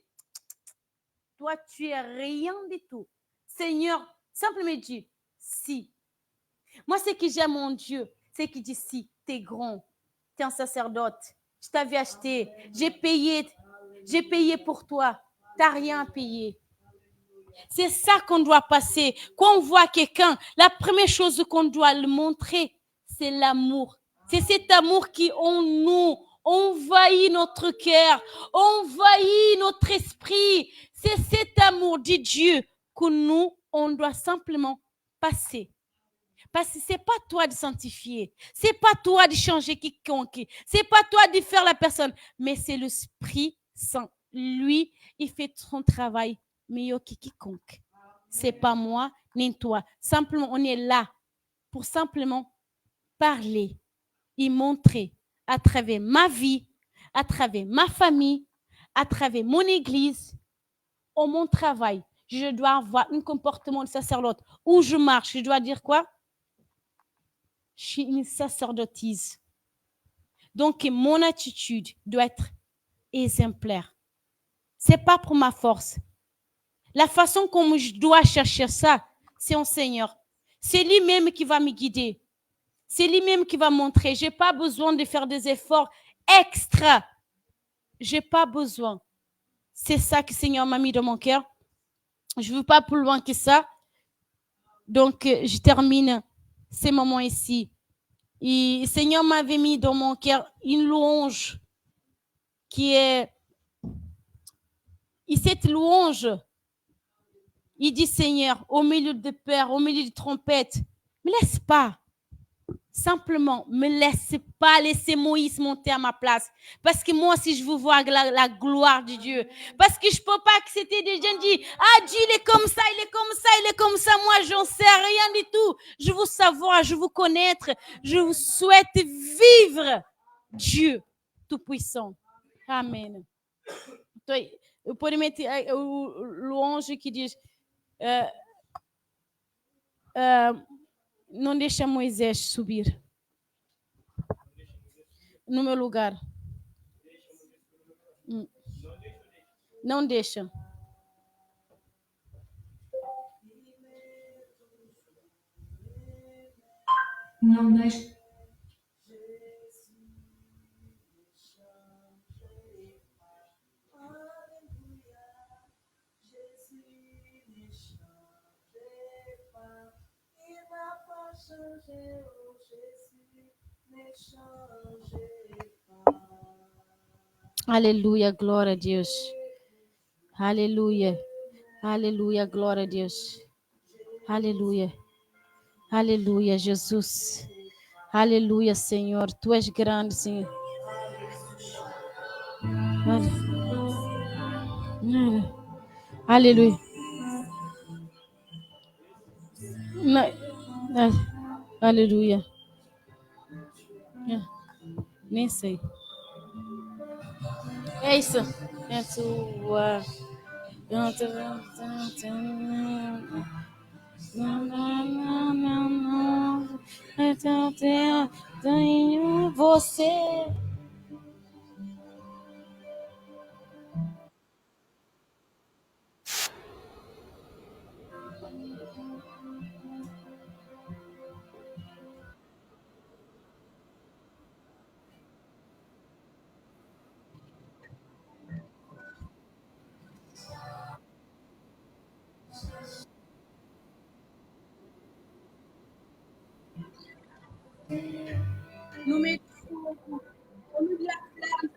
Speaker 3: toi, tu es rien du tout. Seigneur, simplement dis, si. Moi, ce que j'aime mon Dieu, c'est qu'il dit si, tu es grand, tu es un sacerdote, je t'avais acheté, j'ai payé pour toi, tu n'as rien à payer. C'est ça qu'on doit passer. Quand on voit quelqu'un, la première chose qu'on doit le montrer, c'est l'amour. C'est cet amour qui en nous, envahit notre cœur, envahit notre esprit. C'est cet amour de Dieu que nous, on doit simplement passer. Parce que c'est pas toi de sanctifier, c'est pas toi de changer quiconque, c'est pas toi de faire la personne, mais c'est l'Esprit Saint. Lui, il fait son travail mieux que quiconque. C'est pas moi ni toi. Simplement, on est là pour simplement parler et montrer à travers ma vie, à travers ma famille, à travers mon église, ou mon travail. Je dois avoir un comportement de sacerdote. Où je marche, je dois dire quoi? Je suis une sacerdotise. Donc, mon attitude doit être exemplaire. C'est pas pour ma force. La façon comme je dois chercher ça, c'est au Seigneur. C'est lui-même qui va me guider. C'est lui-même qui va montrer. J'ai pas besoin de faire des efforts extra. J'ai pas besoin. C'est ça que le Seigneur m'a mis dans mon cœur. Je ne veux pas plus loin que ça. Donc, je termine ces moments ici. Et le Seigneur m'avait mis dans mon cœur une louange qui est... Et cette louange, il dit, Seigneur, au milieu de pères, au milieu de trompettes, ne me laisse pas. Simplement, me laisse pas laisser Moïse monter à ma place. Parce que moi aussi, je veux voir la gloire de Dieu. Parce que je peux pas accepter des gens qui disent, ah, Dieu, il est comme ça, il est comme ça, il est comme ça. Moi, j'en sais rien du tout. Je veux savoir, je veux connaître. Je vous souhaite vivre Dieu Tout-Puissant. Amen. Vous pouvez mettre louange qui dit, não deixa Moisés subir no meu lugar. Não deixa.
Speaker 4: Não deixa.
Speaker 3: Aleluia, glória a Deus. Aleluia. Aleluia, glória a Deus. Aleluia. Aleluia, Jesus. Aleluia, Senhor. Tu és grande, Senhor. Aleluia. Aleluia. Nem sei. É isso. É tua. Tenho você. No meio do fogo, no dia claro,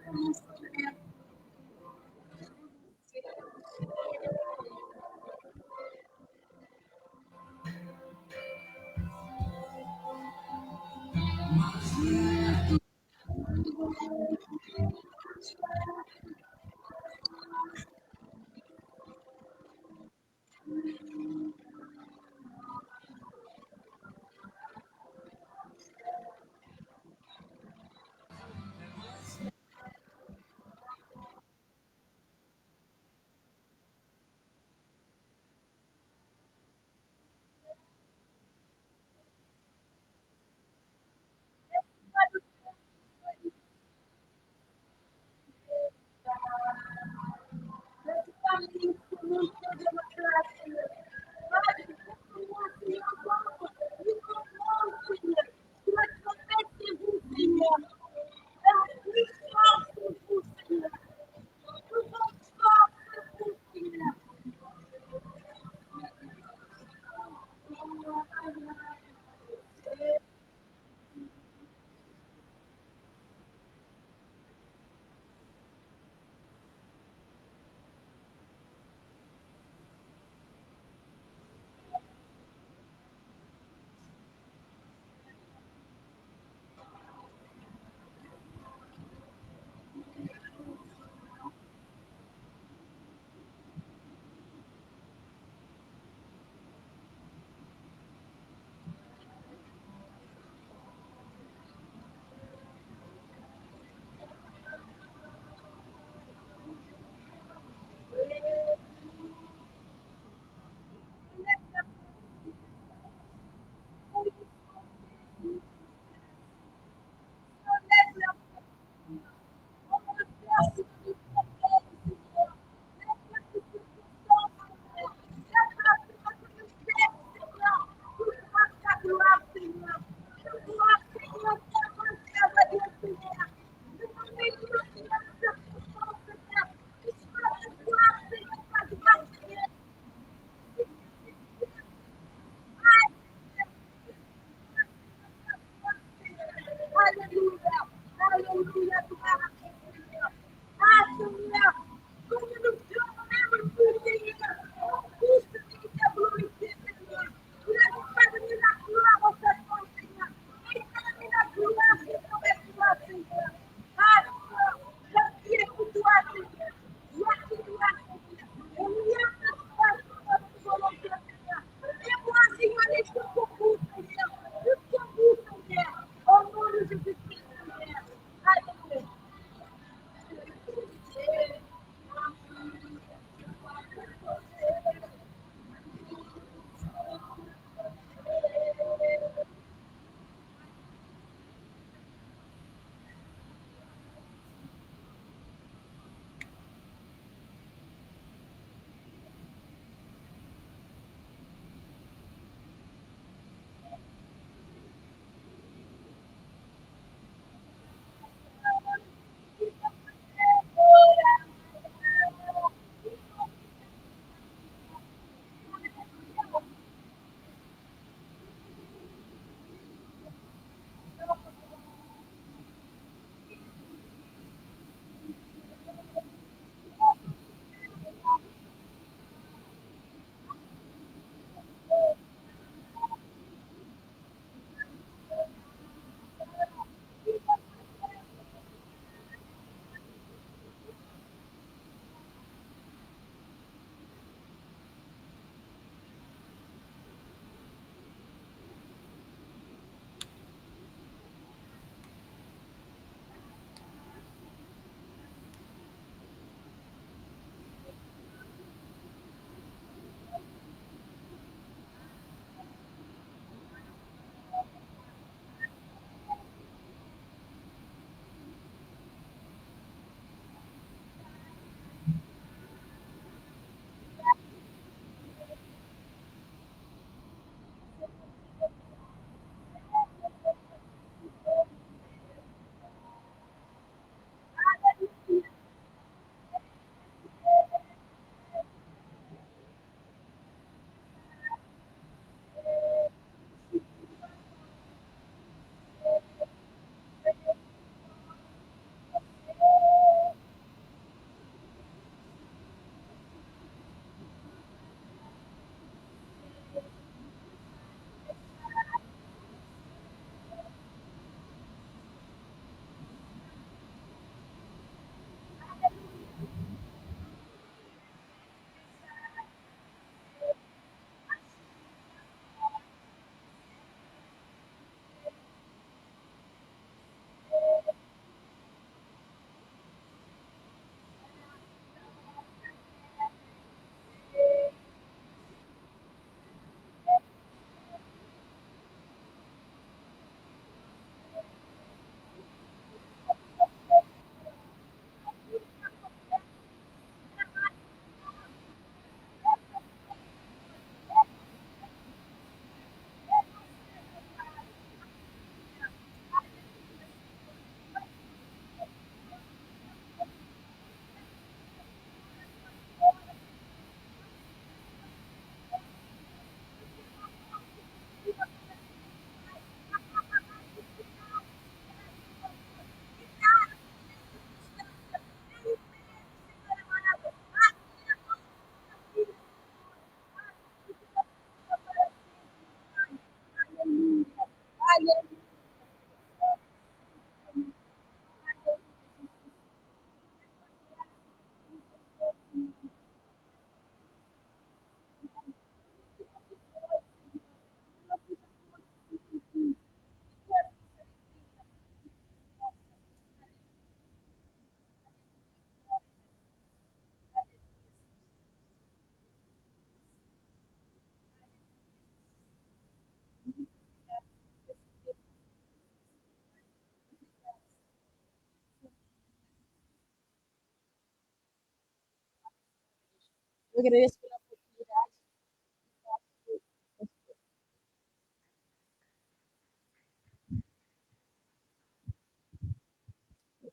Speaker 3: Eu agradeço pela oportunidade.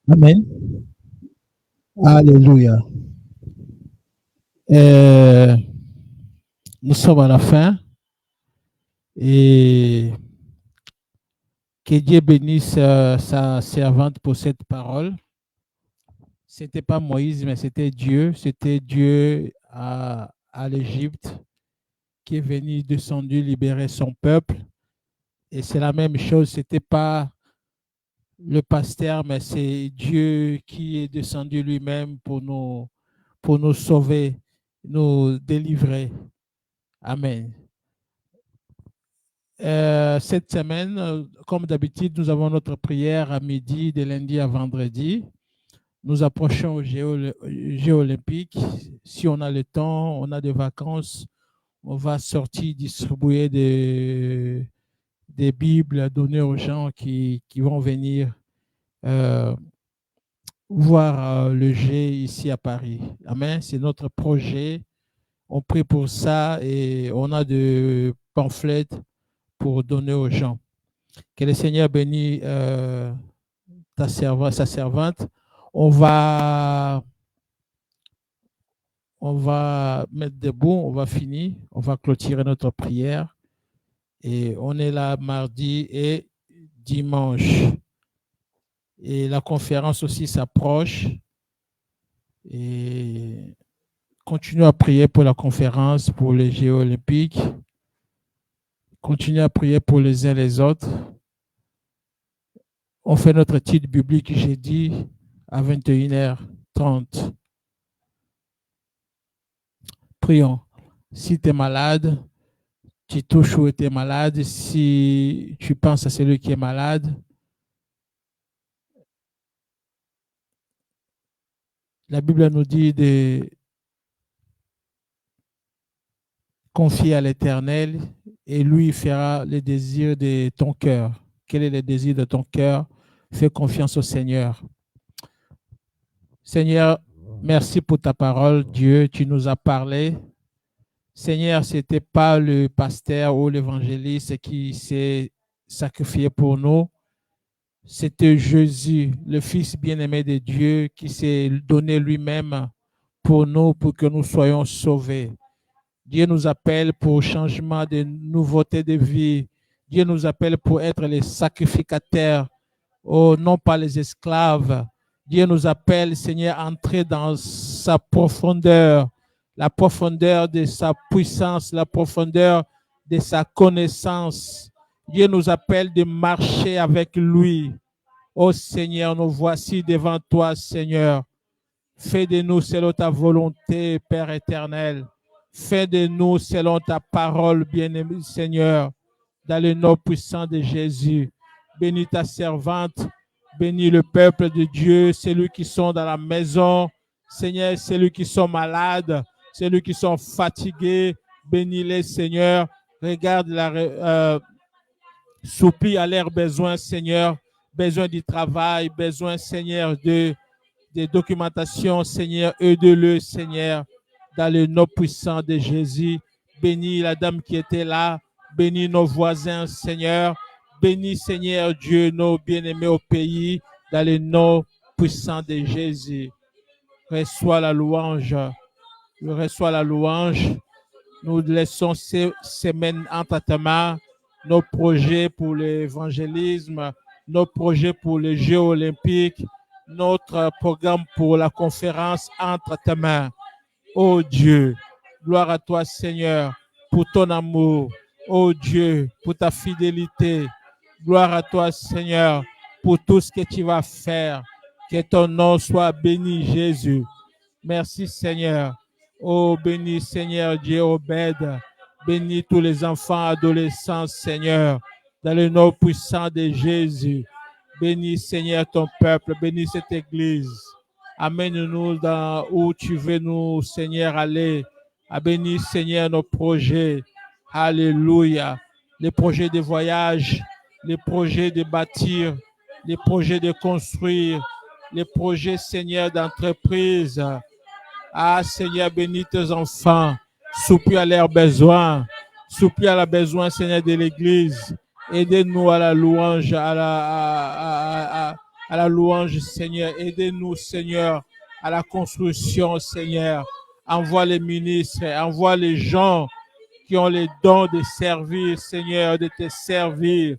Speaker 2: Amen. Alléluia. Euh, nous sommes à la fin et Que Dieu bénisse sa servante pour cette parole. C'était pas Moïse, mais c'était Dieu. C'était Dieu à l'Égypte qui est venu, descendu, libérer son peuple. Et c'est la même chose. C'était pas le pasteur, mais c'est Dieu qui est descendu lui-même pour nous sauver, nous délivrer. Amen. Cette semaine, comme d'habitude, nous avons notre prière à midi, de lundi à vendredi. Nous approchons aux Jeux olympiques. Si on a le temps, on a des vacances, on va sortir distribuer des Bibles, donner aux gens qui vont venir voir le Jeu ici à Paris. Amen. C'est notre projet. On prie pour ça et on a des pamphlets pour donner aux gens. Que le Seigneur bénisse sa servante. On va mettre debout, on va finir, on va clôturer notre prière. Et on est là mardi et dimanche. Et la conférence aussi s'approche. Et continuez à prier pour la conférence, pour les Jeux olympiques. Continuez à prier pour les uns et les autres. On fait notre étude biblique jeudi à 21h30. Prions. Si tu es malade, tu touches où tu es malade. Si tu penses à celui qui est malade, la Bible nous dit de confier à l'Éternel et lui fera les désirs de ton cœur. Quel est le désir de ton cœur? Fais confiance au Seigneur. Seigneur, merci pour ta parole, Dieu. Tu nous as parlé. Seigneur, ce n'était pas le pasteur ou l'évangéliste qui s'est sacrifié pour nous. C'était Jésus, le Fils bien-aimé de Dieu, qui s'est donné lui-même pour nous, pour que nous soyons sauvés. Dieu nous appelle pour changement de nouveauté de vie. Dieu nous appelle pour être les sacrificateurs, oh, non pas les esclaves. Dieu nous appelle, Seigneur, à entrer dans sa profondeur, la profondeur de sa puissance, la profondeur de sa connaissance. Dieu nous appelle de marcher avec lui. Oh Seigneur, nous voici devant toi, Seigneur. Fais de nous selon ta volonté, Père éternel. Fais de nous selon ta parole, bien-aimé Seigneur, dans le nom puissant de Jésus. Bénis ta servante, bénis le peuple de Dieu, ceux qui sont dans la maison, Seigneur, ceux qui sont malades, ceux qui sont fatigués, bénis-les, Seigneur. Regarde supplie à leurs besoins, Seigneur, besoin du travail, besoin, Seigneur, de documentation, Seigneur, aide-le, Seigneur, dans le nom puissant de Jésus. Bénis la dame qui était là, bénis nos voisins, Seigneur, bénis, Seigneur Dieu, nos bien-aimés au pays, dans le nom puissant de Jésus. Reçois la louange, reçois la louange. Nous laissons ces semaines entre tes mains, nos projets pour l'évangélisme, nos projets pour les Jeux olympiques, notre programme pour la conférence entre tes mains. Oh Dieu, gloire à toi Seigneur pour ton amour. Oh Dieu, pour ta fidélité. Gloire à toi Seigneur pour tout ce que tu vas faire. Que ton nom soit béni Jésus. Merci Seigneur. Oh béni Seigneur Dieu Obed. Bénis tous les enfants, adolescents Seigneur. Dans le nom puissant de Jésus. Bénis, Seigneur, ton peuple. Bénis cette église. Amène-nous dans où tu veux nous, Seigneur, aller. Bénis, Seigneur, nos projets. Alléluia. Les projets de voyage, les projets de bâtir, les projets de construire, les projets, Seigneur, d'entreprise. Ah, Seigneur, bénis tes enfants. Supplie à leurs besoins. Supplie à la besoin, Seigneur, de l'église. Aidez-nous à la louange, à la louange, Seigneur. Aidez-nous, Seigneur, à la construction, Seigneur. Envoie les ministres, envoie les gens qui ont les dons de servir, Seigneur, de te servir.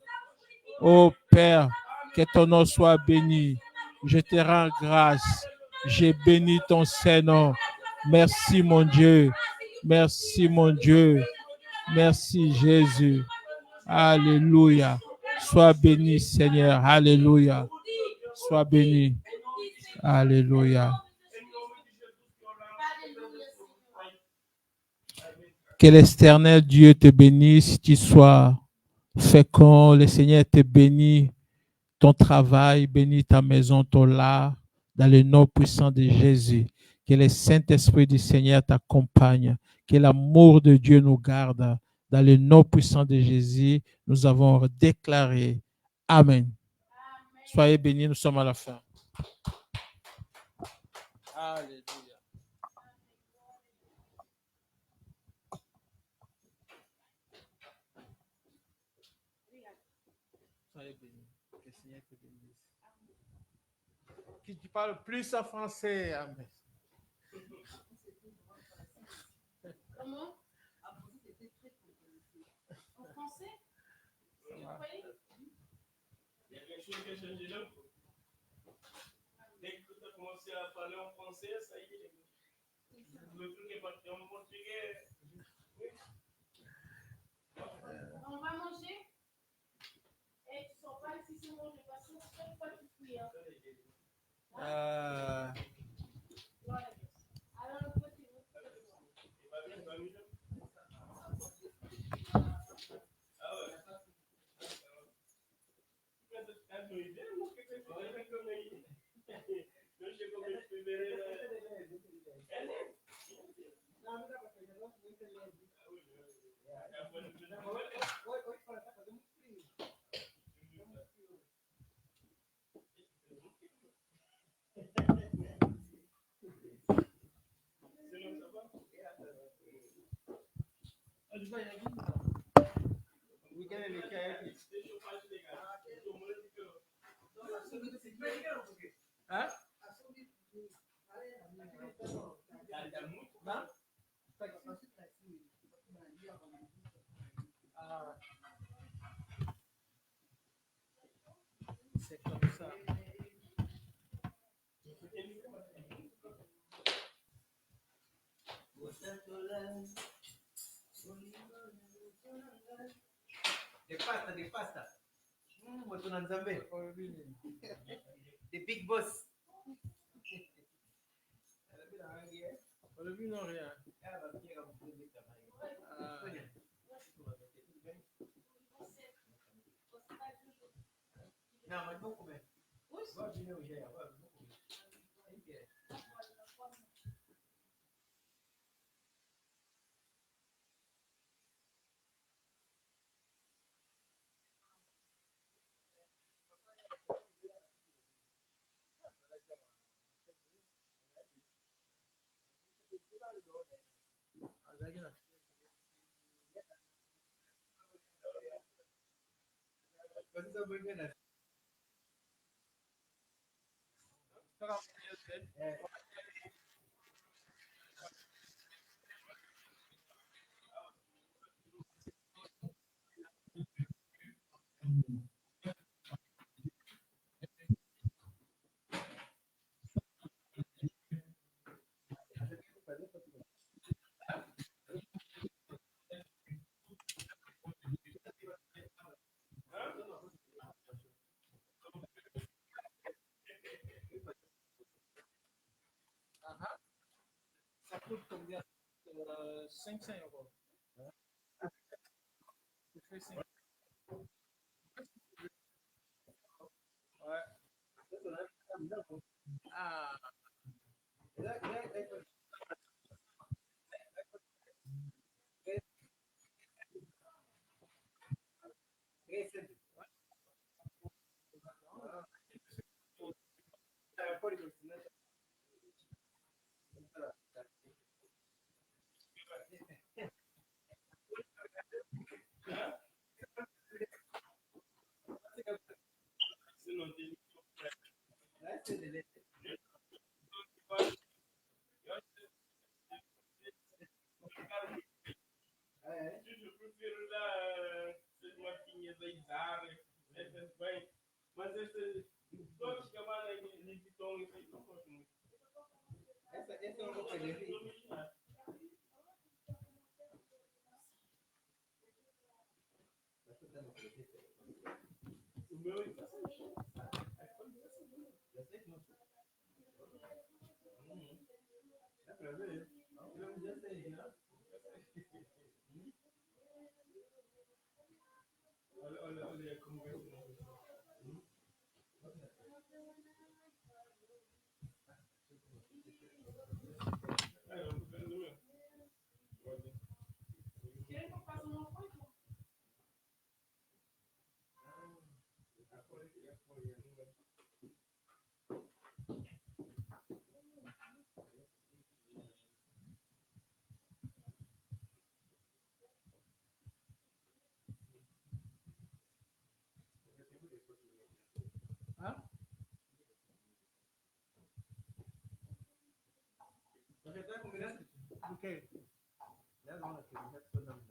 Speaker 2: Ô Père, que ton nom soit béni. Je te rends grâce. J'ai béni ton Saint-Nom. Merci mon Dieu. Merci mon Dieu. Merci Jésus. Alléluia. Sois béni Seigneur. Alléluia. Sois béni. Alléluia. Que l'Éternel Dieu te bénisse, tu sois fécond. Le Seigneur te bénit ton travail, bénit ta maison, ton lard, dans le nom puissant de Jésus. Que le Saint-Esprit du Seigneur t'accompagne. Que l'amour de Dieu nous garde. Dans le nom puissant de Jésus, nous avons déclaré Amen. Soyez bénis, nous sommes à la fin. Alléluia. Soyez bénis. Que le Seigneur te bénisse. Qui parle plus en français, Amen.
Speaker 3: Comment? En français?
Speaker 5: Il y a quelque chose qui a changé là. Dès que tu as commencé à parler en français, ça y est. Le truc est parti en portugais.
Speaker 3: On va manger? Et tu sors pas ici si on mange parce que chaque fois tu fuis. Alors, le petit,
Speaker 2: C'est comme ça.
Speaker 6: De pasta. Watu na Nzambe. The big boss.
Speaker 2: Le but non rien.
Speaker 6: Não, mas vamos comer. Vamos comer o gel. Vamos comer. Vocês são brincando.
Speaker 2: Ça coûte combien? 500 euros. Tu fais 5. Ouais. Ah.
Speaker 5: Eu prefiro dar essas marquinhas aí da área.
Speaker 6: Essa eu não vou fazer.
Speaker 5: O meu é
Speaker 6: Já sei que não. Dá pra ver? Eu já sei, né? Olha como vai ser. Você tá combinando?
Speaker 2: O quê?
Speaker 6: Já não, aqui, já estou dando.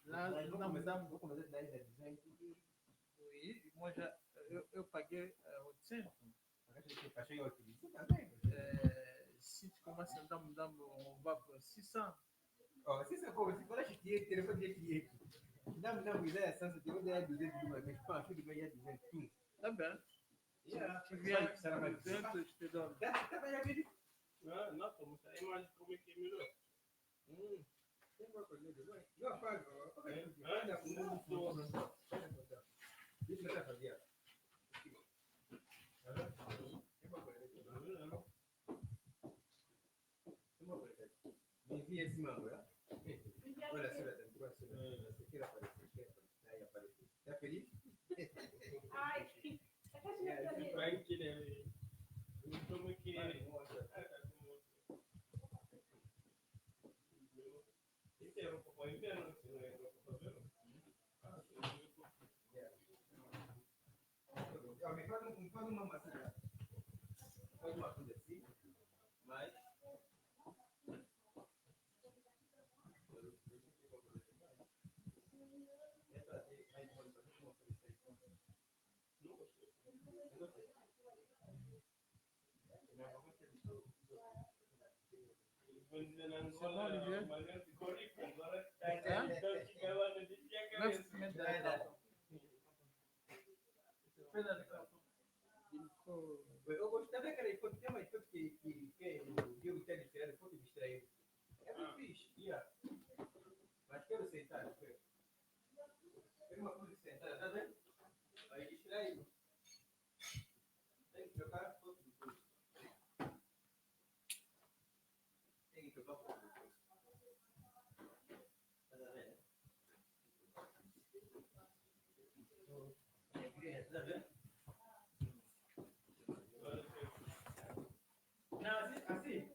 Speaker 2: Lá,
Speaker 6: Nós
Speaker 2: não,
Speaker 6: vamos começar 10 a 200.
Speaker 2: moi, eu paguei 800.
Speaker 6: Achei ótimo. Isso também.
Speaker 2: Se tu começas a dar, on va pour 600.
Speaker 6: Ó, se você for, se for a chiquinha, telefone de chiquinha. Não, ideia, essência, tem uma ideia de 200 de uma vez. Pá, acho que vai 200.
Speaker 2: Tá bem.
Speaker 6: Yeah.
Speaker 2: Tu viens,
Speaker 6: Ça va être
Speaker 2: 200, je te donne.
Speaker 6: Tá bem, já vi.
Speaker 5: Não, como ça, imagine como é que é melhor.
Speaker 6: Tem uma coisa de dois. Não, paga.
Speaker 5: Olha,
Speaker 6: Deixa eu fazer. Envia esse mango, né? Olha, você quer aparecer? Aí apareceu. Tá feliz?
Speaker 4: Ai,
Speaker 5: vai querer. Como que é? Esse era um pouco inverno, esse não é um pouco
Speaker 6: Faz uma maçã. Faz uma coisa assim. Mas. Eu gostava daquela foto, tem uma foto que o Diogo quer tirar, foto distraído. É muito fixe, mas quero sentar. Tem uma coisa sentada, tá vendo? Aí distraído. Tem que trocar a foto depois. Tem que trocar a foto depois. Tá vendo? Tá vendo? Não, assim.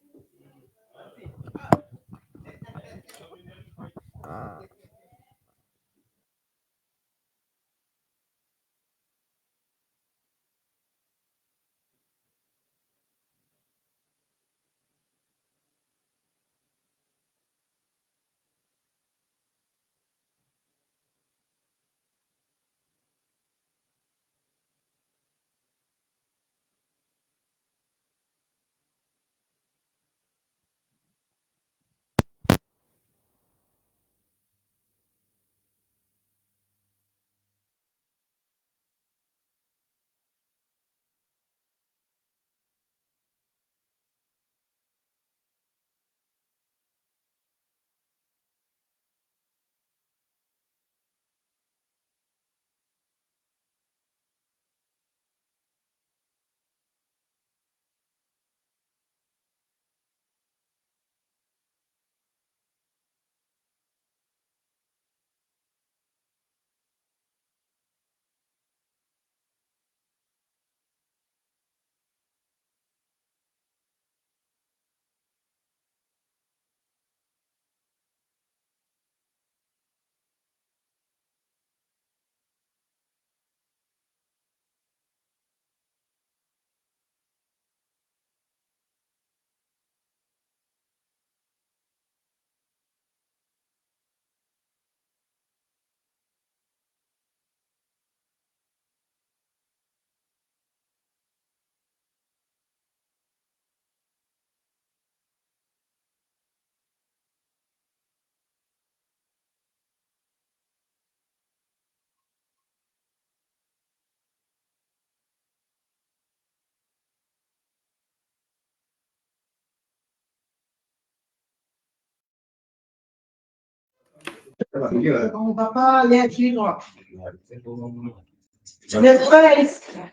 Speaker 4: On va pas aller à vivre.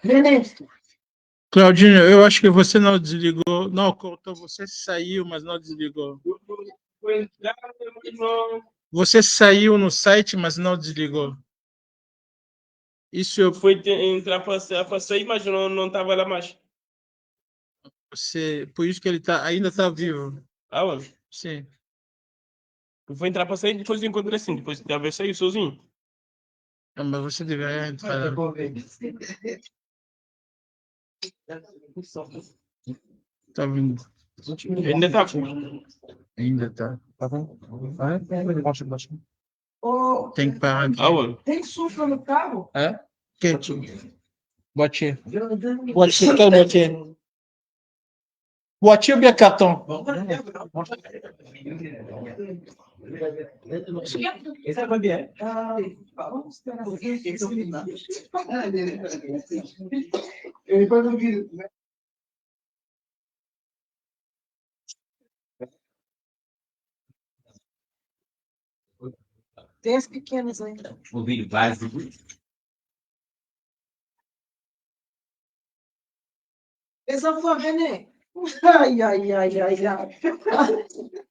Speaker 4: Venez.
Speaker 2: Claudinho, eu acho que você não desligou. Não, cortou. Você saiu, mas não desligou.
Speaker 5: Foi entrar, mas não.
Speaker 2: Você saiu no site, mas não desligou. Isso eu
Speaker 5: Foi entrar para sair, mas não estava lá mais.
Speaker 2: você, por isso que ele ainda tá vivo.
Speaker 5: Ah, mano.
Speaker 2: Sim.
Speaker 5: Eu vou entrar para sair, depois eu encontrei assim. Depois talvez saiu sozinho.
Speaker 2: Não, mas você deveria entrar. Tá vindo.
Speaker 5: Ainda está.
Speaker 2: Ainda tá.
Speaker 7: Tá bom?
Speaker 4: Ô,
Speaker 2: Tem que parar aqui.
Speaker 5: Ah, mano.
Speaker 4: tem suco no carro?
Speaker 2: É? Quietinho. Boitier. Boitier, quel boitier? Boitier ou bien carton?
Speaker 6: Ça va bien.
Speaker 4: Vamos esperar. Tem as pequenas ainda.
Speaker 6: Ouvir vários.
Speaker 4: Les enfants, venez. Aïe, aïe, aïe, aïe, aïe.